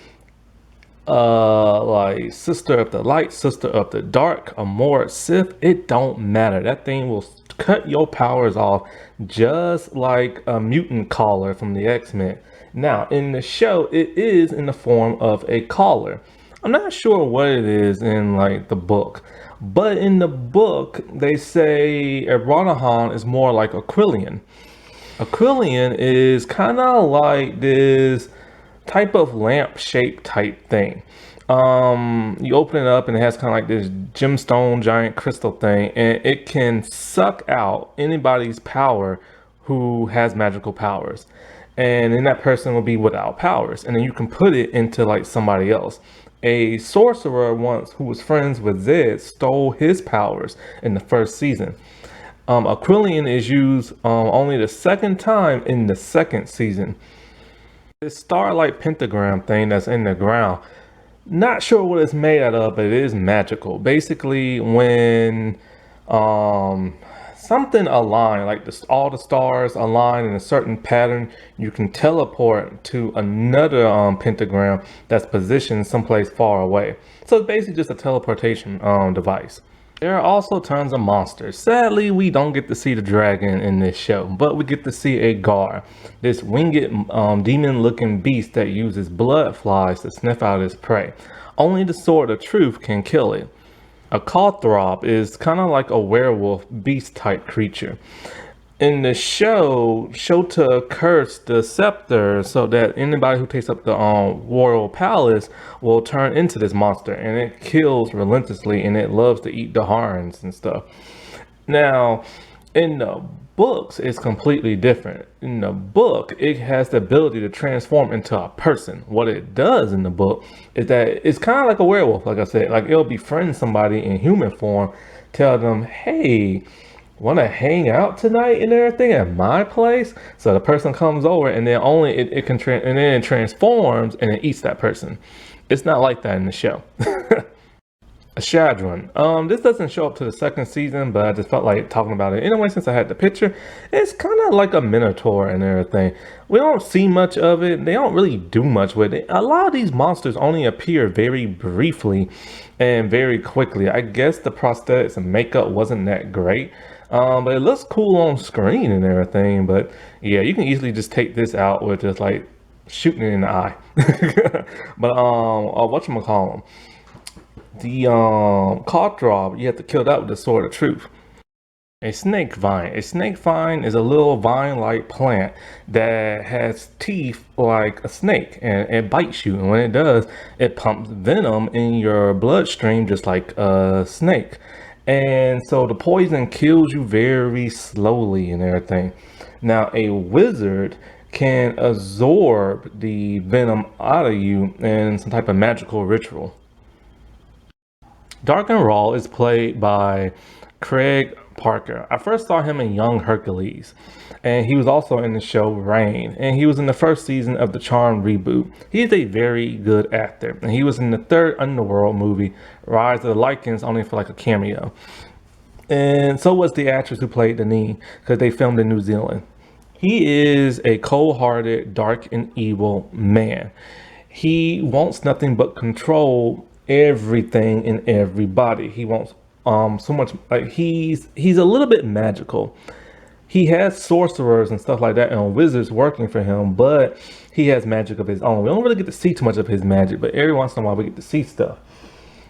like Sister of the Light, Sister of the Dark, a Mord-Sith. It don't matter. That thing will cut your powers off just like a mutant caller from the X-Men. Now in the show, it is in the form of a caller. I'm not sure what it is in like the book, but in the book they say a Rona-Han is more like a Quillian. A Quillian is kind of like this type of lamp shaped type thing. You open it up and it has kind of like this gemstone giant crystal thing, and it can suck out anybody's power who has magical powers, and then that person will be without powers, and then you can put it into like somebody else. A sorcerer once who was friends with Zed stole his powers in the first season. A Quillian is used only the second time in the second season. This starlight pentagram thing that's in the ground, not sure what it's made out of, but it is magical. Basically, when something align, like all the stars align in a certain pattern, you can teleport to another pentagram that's positioned someplace far away. So it's basically just a teleportation device. There are also tons of monsters. Sadly, we don't get to see the dragon in this show, but we get to see a Gar, this winged demon-looking beast that uses blood flies to sniff out his prey. Only the sword of truth can kill it. A Calthrop is kind of like a werewolf beast type creature. In the show, Shota cursed the scepter so that anybody who takes up the royal palace will turn into this monster, and it kills relentlessly, and it loves to eat the Harns and stuff. Now, in the books, it's completely different. In the book, it has the ability to transform into a person. What it does in the book is that it's kind of like a werewolf, like I said. Like, it'll befriend somebody in human form, tell them, hey, want to hang out tonight and everything at my place? So the person comes over, and then only it can and then it transforms and it eats that person. It's not like that in the show. A Shadron. This doesn't show up to the second season, but I just felt like talking about it anyway since I had the picture. It's kind of like a minotaur and everything. We don't see much of it. They don't really do much with it. A lot of these monsters only appear very briefly and very quickly. I guess the prosthetics and makeup wasn't that great. But it looks cool on screen and everything. But yeah, you can easily just take this out with just like shooting it in the eye. But whatchamacallem? The Calthrop, you have to kill that with the sword of truth. A snake vine. A snake vine is a little vine-like plant that has teeth like a snake, and it bites you. And when it does, it pumps venom in your bloodstream just like a snake. And so the poison kills you very slowly and everything. Now, a wizard can absorb the venom out of you in some type of magical ritual. Darken Rahl is played by Craig Parker. I first saw him in Young Hercules, and he was also in the show Rain, and he was in the first season of the Charmed reboot. He is a very good actor, and he was in the third Underworld movie, Rise of the Lycans, only for like a cameo. And so was the actress who played Deneen, because they filmed in New Zealand. He is a cold-hearted, dark, and evil man. He wants nothing but control everything and everybody. He wants so much, like he's a little bit magical. He has sorcerers and stuff like that and wizards working for him, but he has magic of his own. We don't really get to see too much of his magic, but every once in a while we get to see stuff.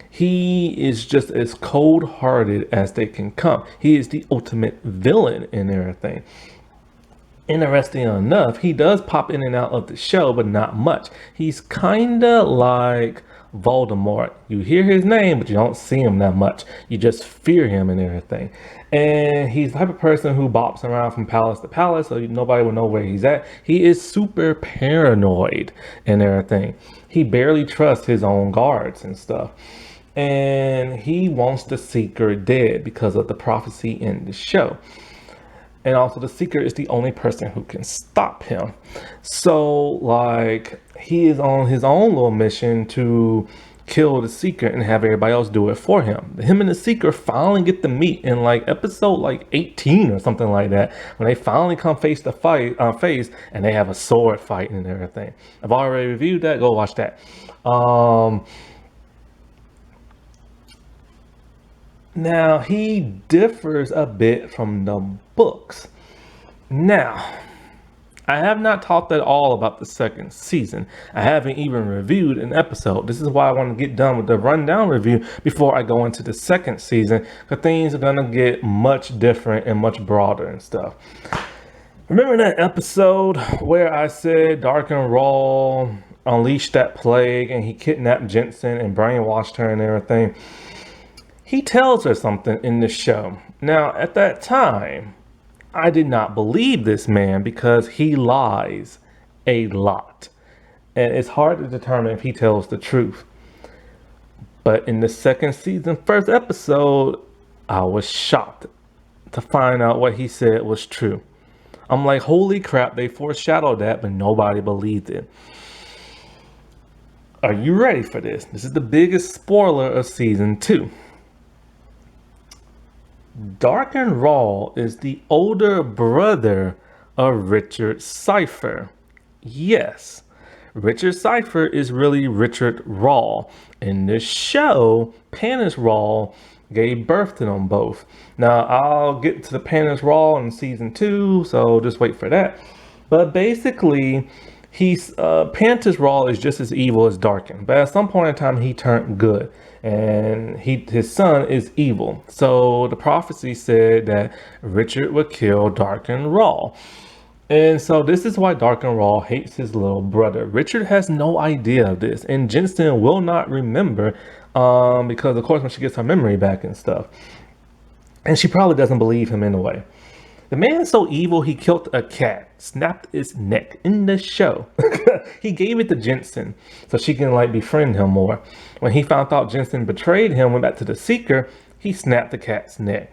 He is just as cold-hearted as they can come. He is the ultimate villain in everything. Interesting enough, he does pop in and out of the show, but not much. He's kinda like Voldemort. You hear his name, but you don't see him that much. You just fear him and everything. And he's the type of person who bops around from palace to palace, so nobody will know where he's at. He is super paranoid and everything. He barely trusts his own guards and stuff. And he wants the Seeker dead because of the prophecy in the show. And also the Seeker is the only person who can stop him. So like he is on his own little mission to kill the Seeker and have everybody else do it for him. Him and the Seeker finally get to meet in like episode like 18 or something like that, when they finally come face to face and they have a sword fight and everything. I've already reviewed that. Go watch that. Now, he differs a bit from the books. Now, I have not talked at all about the second season. I haven't even reviewed an episode. This is why I want to get done with the rundown review before I go into the second season, because things are going to get much different and much broader and stuff. Remember that episode where I said Darken Rahl unleashed that plague and he kidnapped Jenson and brainwashed her and everything? He tells her something in the show. Now, at that time, I did not believe this man because he lies a lot. And it's hard to determine if he tells the truth. But in the second season, first episode, I was shocked to find out what he said was true. I'm like, holy crap, they foreshadowed that, but nobody believed it. Are you ready for this? This is the biggest spoiler of season 2. Darken Rahl is the older brother of Richard Cypher. Yes, Richard Cypher is really Richard Rahl. In this show, Panis Rahl gave birth to them both. Now, I'll get to the Panis Rahl in season 2, so just wait for that. But basically, He's Pantis Rahl is just as evil as Darken, but at some point in time he turned good, and his son is evil. So the prophecy said that Richard would kill Darken Rahl. And so this is why Darken Rahl hates his little brother. Richard has no idea of this, and Jensen will not remember, because of course when she gets her memory back and stuff, and she probably doesn't believe him anyway. The man is so evil, he killed a cat, snapped its neck in the show. He gave it to Jensen so she can like befriend him more. When he found out Jensen betrayed him, went back to the Seeker, he snapped the cat's neck.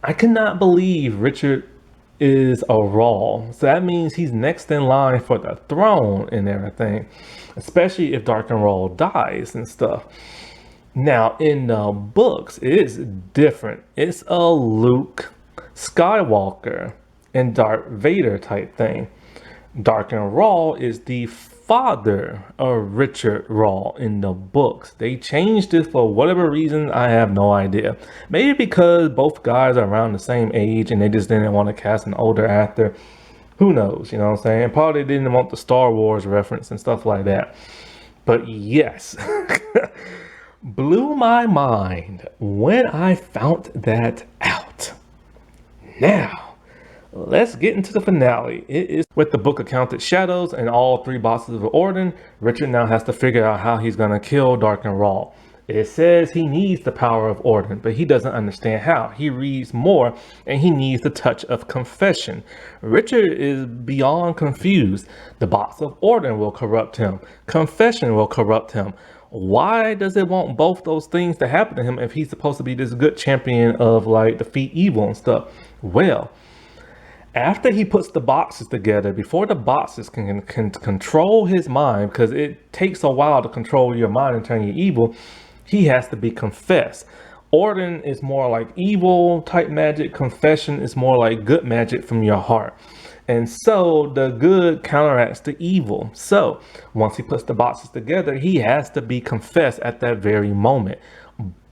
I cannot believe Richard is a Rahl. So that means he's next in line for the throne and everything, especially if Darken Rahl dies and stuff. Now in the books, it is different. It's a Luke Skywalker and Darth Vader type thing. Darken Rahl is the father of Richard Rahl in the books. They changed it for whatever reason, I have no idea. Maybe because both guys are around the same age and they just didn't want to cast an older actor. Who knows, you know what I'm saying? Probably didn't want the Star Wars reference and stuff like that. But yes, blew my mind when I found that out. Now, let's get into the finale. It is with the book of Counted Shadows and all 3 bosses of Orden. Richard now has to figure out how he's going to kill Darken Rahl. It says he needs the power of Orden, but he doesn't understand how. He reads more and he needs the touch of confession. Richard is beyond confused. The box of Orden will corrupt him. Confession will corrupt him. Why does it want both those things to happen to him if he's supposed to be this good champion of like defeat evil and stuff? Well, after he puts the boxes together, before the boxes can control his mind, because it takes a while to control your mind and turn you evil, he has to be confessed. Orden is more like evil type magic. Confession is more like good magic from your heart. And so the good counteracts the evil. So once he puts the boxes together, he has to be confessed at that very moment.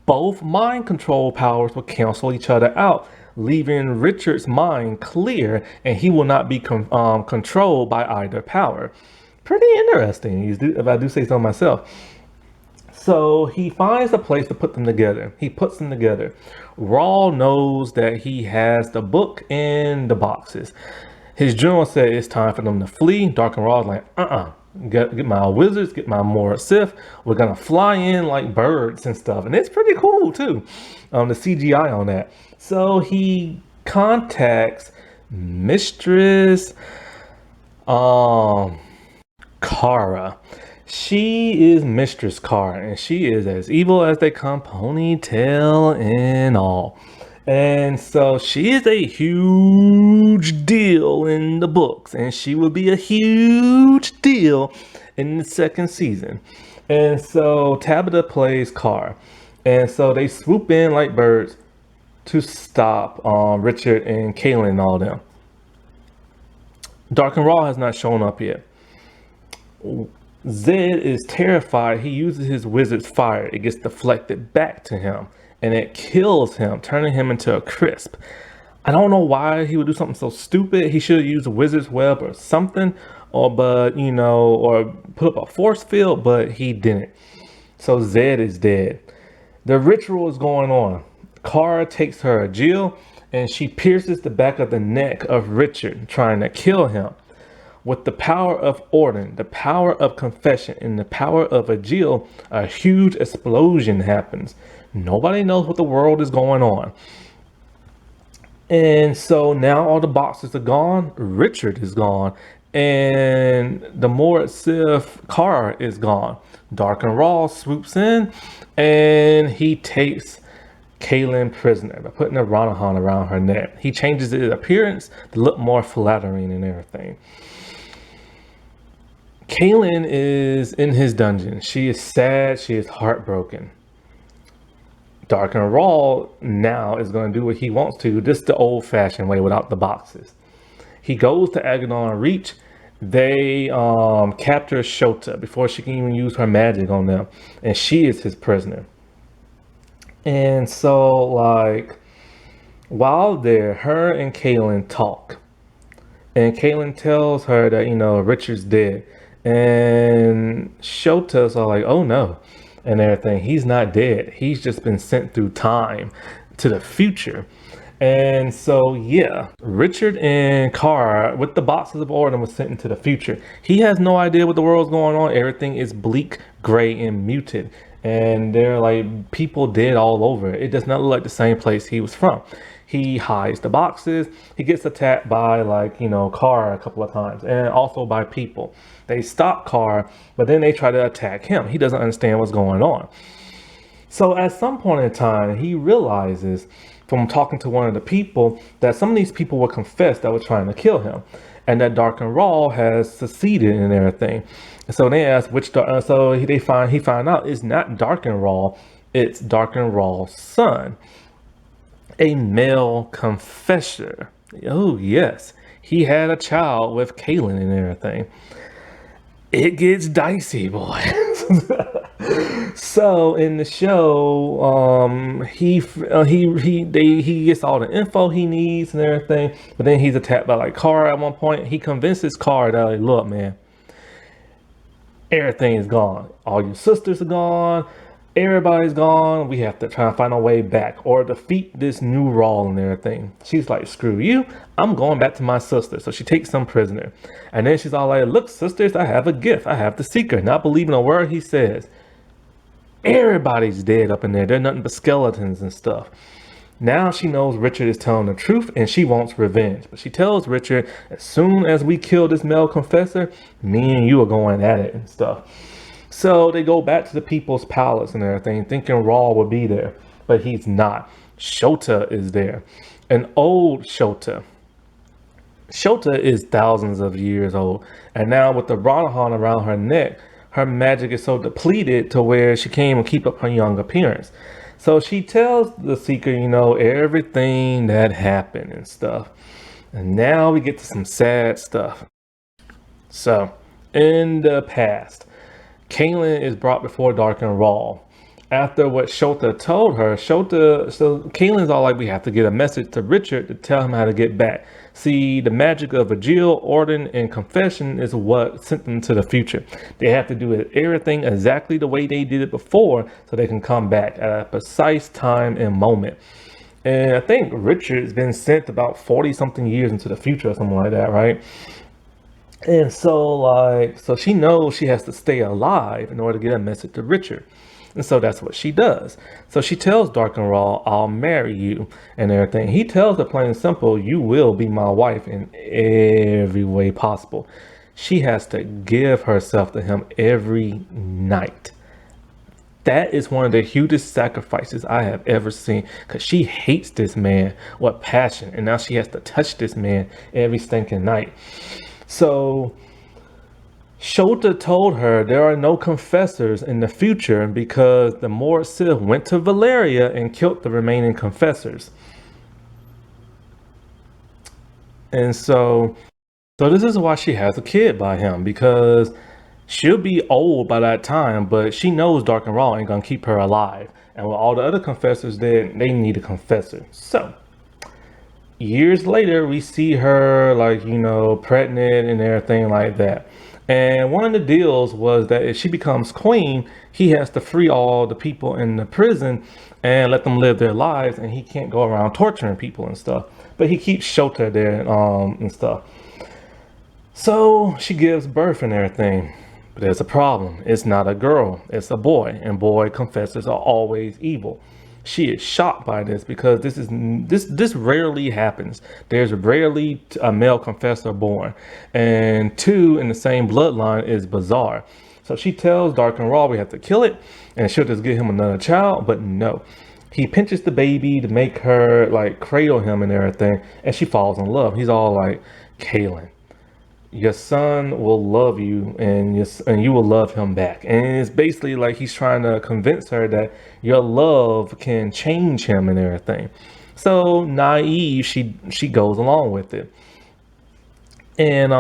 Both mind control powers will cancel each other out, leaving Richard's mind clear, and he will not be controlled by either power. Pretty interesting, if I do say so myself. So he finds a place to put them together. He puts them together. Rahl knows that he has the book and the boxes. His general said it's time for them to flee. Darken Rahl is like, get my wizards, get my Mord-Sith. We're gonna fly in like birds and stuff, and it's pretty cool too. The CGI on that. So he contacts Mistress Kara. She is Mistress Kara, and she is as evil as they come, ponytail and all. And so she is a huge deal in the books, and she will be a huge deal in the 2nd season. And so Tabitha plays Kara, and so they swoop in like birds to stop Richard and Kaelin and all them. Darken Rahl has not shown up yet. Zed is terrified. He uses his wizard's fire. It gets deflected back to him, and it kills him, turning him into a crisp. I don't know why he would do something so stupid. He should have used a wizard's web or something, or put up a force field, but he didn't. So Zed is dead. The ritual is going on. Kara takes her Jill, and she pierces the back of the neck of Richard, trying to kill him. With the power of Orden, the power of confession, and the power of Jill, a huge explosion happens. Nobody knows what the world is going on. And so now all the boxes are gone. Richard is gone. And the Mord-Sith Kara is gone. Darken Rahl swoops in, and he takes Kaelin prisoner by putting a Rona-Han around her neck. He changes its appearance to look more flattering and everything. Kaelin is in his dungeon. She is sad. She is heartbroken. Darken Rahl now is going to do what he wants to, just the old-fashioned way without the boxes. He goes to Agadon Reach. They capture Shota before she can even use her magic on them, and she is his prisoner. And so, like, while there, her and Kaelin talk. And Kaelin tells her that, Richard's dead. And Shota's all like, oh no, and everything. He's not dead. He's just been sent through time to the future. And so, yeah, Richard and Kara with the boxes of Orden was sent into the future. He has no idea what the world's going on. Everything is bleak, gray, and muted. And they're like people dead all over. It does not look like the same place he was from. He hides the boxes. He gets attacked by Kara a couple of times, and also by people. They stop Kara, but then they try to attack him. He doesn't understand what's going on. So at some point in time, he realizes from talking to one of the people that some of these people were confessed that were trying to kill him, and that Darken Rahl has succeeded in everything. And so they ask he found out it's not Darken Rahl, it's Darken Rahl's son, a male confessor. Oh yes, he had a child with Kaelin and everything. It gets dicey, boys. So in the show, he gets all the info he needs and everything, but then he's attacked by Kara at one point. He convinces Kara that look, man, everything is gone. All your sisters are gone. Everybody's gone. We have to try and find our way back or defeat this new Rahl and everything. She's like, screw you. I'm going back to my sister. So she takes some prisoner. And then she's all like, look, sisters, I have a gift. I have the seeker. Not believing a word he says. Everybody's dead up in there. They're nothing but skeletons and stuff. Now she knows Richard is telling the truth and she wants revenge. But she tells Richard, as soon as we kill this male confessor, me and you are going at it and stuff. So they go back to the people's palace and everything, thinking Rahl would be there, but he's not. Shota is there, an old Shota. Shota is thousands of years old, and now with the Rona-Han around her neck, her magic is so depleted to where she can't even keep up her young appearance. So she tells the Seeker, everything that happened and stuff. And now we get to some sad stuff. So, in the past, Kaelin is brought before Darken Rahl. After what Shota told her, so Kaelin's all like, we have to get a message to Richard to tell him how to get back. See, the magic of Agil, Orden, and Confession is what sent them to the future. They have to do everything exactly the way they did it before so they can come back at a precise time and moment. And I think Richard's been sent about 40 something years into the future or something like that, right? And so she knows she has to stay alive in order to get a message to Richard. And so that's what she does. So she tells Darken Rahl, I'll marry you and everything. He tells her plain and simple, you will be my wife in every way possible. She has to give herself to him every night. That is one of the hugest sacrifices I have ever seen, because she hates this man with passion. And now she has to touch this man every stinking night. So Shota told her there are no confessors in the future because the Mord-Sith went to Valeria and killed the remaining confessors. And so this is why she has a kid by him, because she'll be old by that time, but she knows Darken Rahl ain't gonna keep her alive. And with all the other confessors dead, they need a confessor. So years later, we see her pregnant and everything like that. And one of the deals was that if she becomes queen, he has to free all the people in the prison and let them live their lives, and he can't go around torturing people and stuff. But he keeps Shota there and stuff. So she gives birth and everything. But there's a problem. It's not a girl, it's a boy, and boy confessors are always evil. She is shocked by this because this rarely happens. There's rarely a male confessor born, and two in the same bloodline is bizarre. So she tells Darken Rahl we have to kill it, and she'll just get him another child. But no, he pinches the baby to make her cradle him and everything, and she falls in love. He's all like, Kaelin, your son will love you and you will love him back. And it's basically like he's trying to convince her that your love can change him and everything. So naive, she goes along with it. And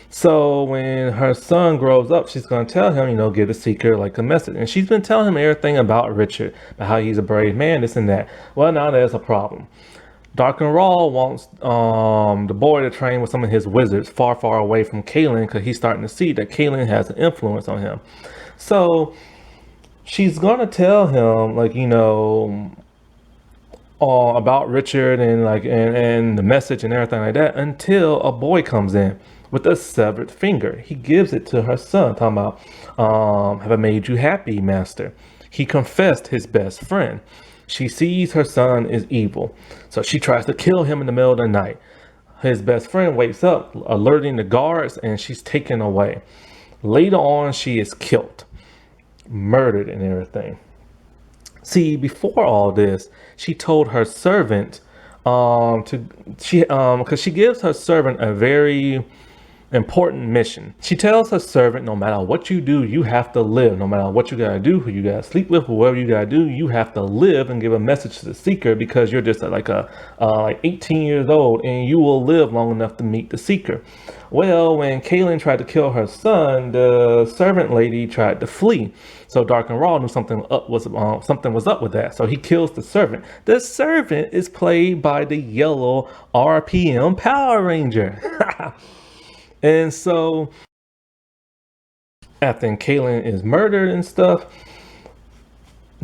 so when her son grows up, she's going to tell him, give the Seeker a message. And she's been telling him everything about Richard, about how he's a brave man, this and that. Well, now there's a problem. Darken Rahl wants the boy to train with some of his wizards far, far away from Kaelin, because he's starting to see that Kaelin has an influence on him. So she's gonna tell him, like, about Richard and and the message and everything like that, until a boy comes in with a severed finger. He gives it to her son, talking about, have I made you happy, master? He confessed his best friend. She sees her son is evil, so she tries to kill him in the middle of the night. His best friend wakes up, alerting the guards, and she's taken away. Later on, she is killed, murdered and everything. See, before all this, she told her servant because she gives her servant a very important mission. She tells her servant, no matter what you do, you have to live. No matter what you gotta do, who you gotta sleep with, whoever you gotta do, you have to live and give a message to the seeker, because you're just like 18 years old, and you will live long enough to meet the seeker. Well, when Kaelin tried to kill her son, the servant lady tried to flee. So Darken Rahl knew something was up with that. So he kills the servant. The servant is played by the yellow RPM Power Ranger. And so after Kaelin is murdered and stuff,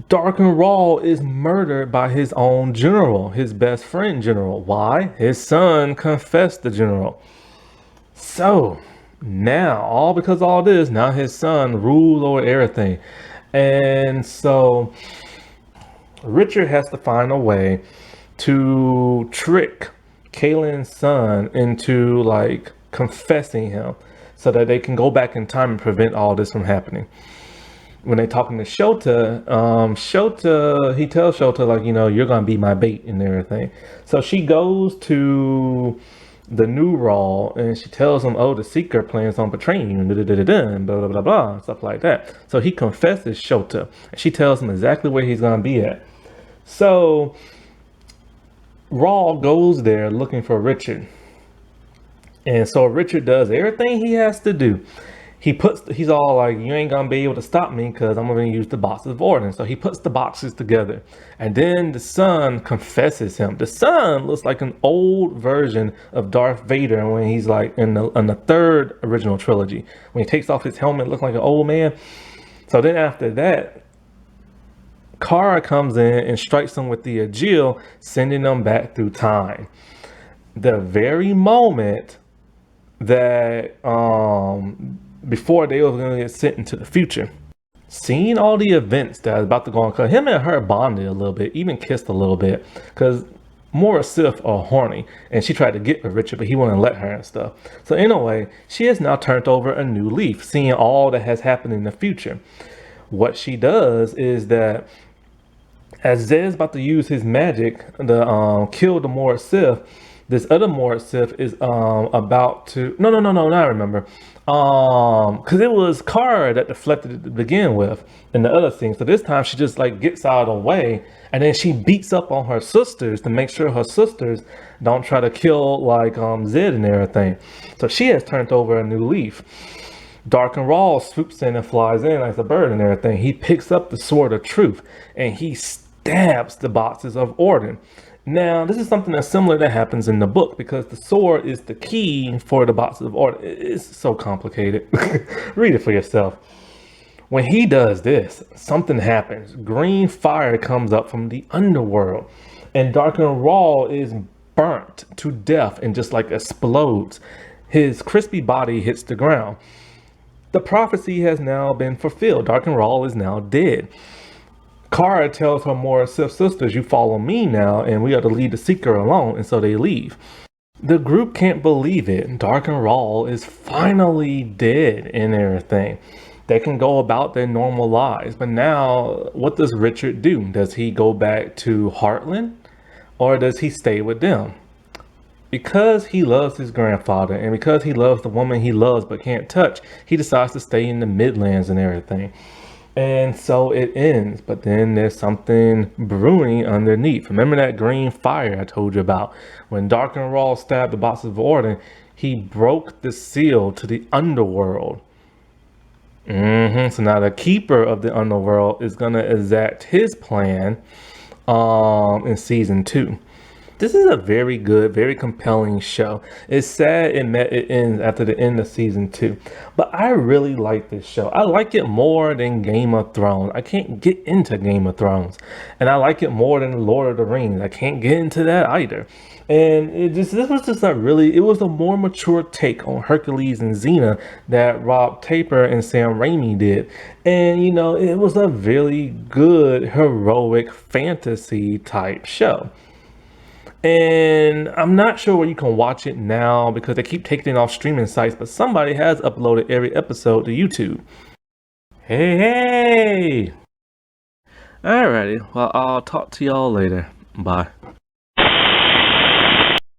Darken Rahl is murdered by his own general, his best friend general. Why? His son confessed the general. So now, all because of all this, now his son rules over everything. And so Richard has to find a way to trick Kaelin's son into confessing him, so that they can go back in time and prevent all this from happening. When they're talking to Shota, he tells Shota, you're gonna be my bait and everything. So she goes to the new Rahl and she tells him, oh, the seeker plans on betraying you, and blah blah blah blah, stuff like that. So he confesses Shota, and she tells him exactly where he's gonna be at. So Rahl goes there looking for Richard. And so Richard does everything he has to do. He's all like, you ain't gonna be able to stop me, because I'm gonna use the boxes of Orden. So he puts the boxes together, and then the son confesses him. The son looks like an old version of Darth Vader when he's like in the third original trilogy. When he takes off his helmet, looks like an old man. So then after that, Kara comes in and strikes him with the Agil, sending them back through time. The very moment that before they were going to get sent into the future. Seeing all the events that are about to go on, because him and her bonded a little bit, even kissed a little bit, because Mord-Sith are horny, and she tried to get with Richard, but he wouldn't let her and stuff. So anyway, she has now turned over a new leaf, seeing all that has happened in the future. What she does is that as Zed's about to use his magic to kill the Mord-Sith, this other Mord-Sith is about to... No, I remember. Because it was Kara that deflected it to begin with in the other scene. So this time she just gets out of the way, and then she beats up on her sisters to make sure her sisters don't try to kill Zed and everything. So she has turned over a new leaf. Darken Rahl swoops in and flies in like a bird and everything. He picks up the Sword of Truth, and he stabs the boxes of Orden. Now, this is something that's similar that happens in the book, because the sword is the key for the boxes of Orden. It's so complicated. Read it for yourself. When he does this, something happens. Green fire comes up from the underworld, and Darken Rahl is burnt to death and just explodes. His crispy body hits the ground. The prophecy has now been fulfilled. Darken Rahl is now dead. Kara tells her Mord-Sith sisters, you follow me now, and we are to leave the seeker alone, and so they leave. The group can't believe it. Darken Rahl is finally dead and everything. They can go about their normal lives, but now, what does Richard do? Does he go back to Heartland, or does he stay with them? Because he loves his grandfather, and because he loves the woman he loves but can't touch, he decides to stay in the Midlands and everything. And so it ends, but then there's something brewing underneath. Remember that green fire I told you about? When Darken Rahl stabbed the boxes of Orden, he broke the seal to the underworld. So now the keeper of the underworld is going to exact his plan in season 2. This is a very good, very compelling show. It's sad it ends after the end of season 2, but I really like this show. I like it more than Game of Thrones. I can't get into Game of Thrones, and I like it more than Lord of the Rings. I can't get into that either. And this was just not really. It was a more mature take on Hercules and Xena that Rob Taper and Sam Raimi did, and it was a really good heroic fantasy type show. And I'm not sure where you can watch it now because they keep taking it off streaming sites, but somebody has uploaded every episode to YouTube. Hey! Alrighty, well, I'll talk to y'all later. Bye.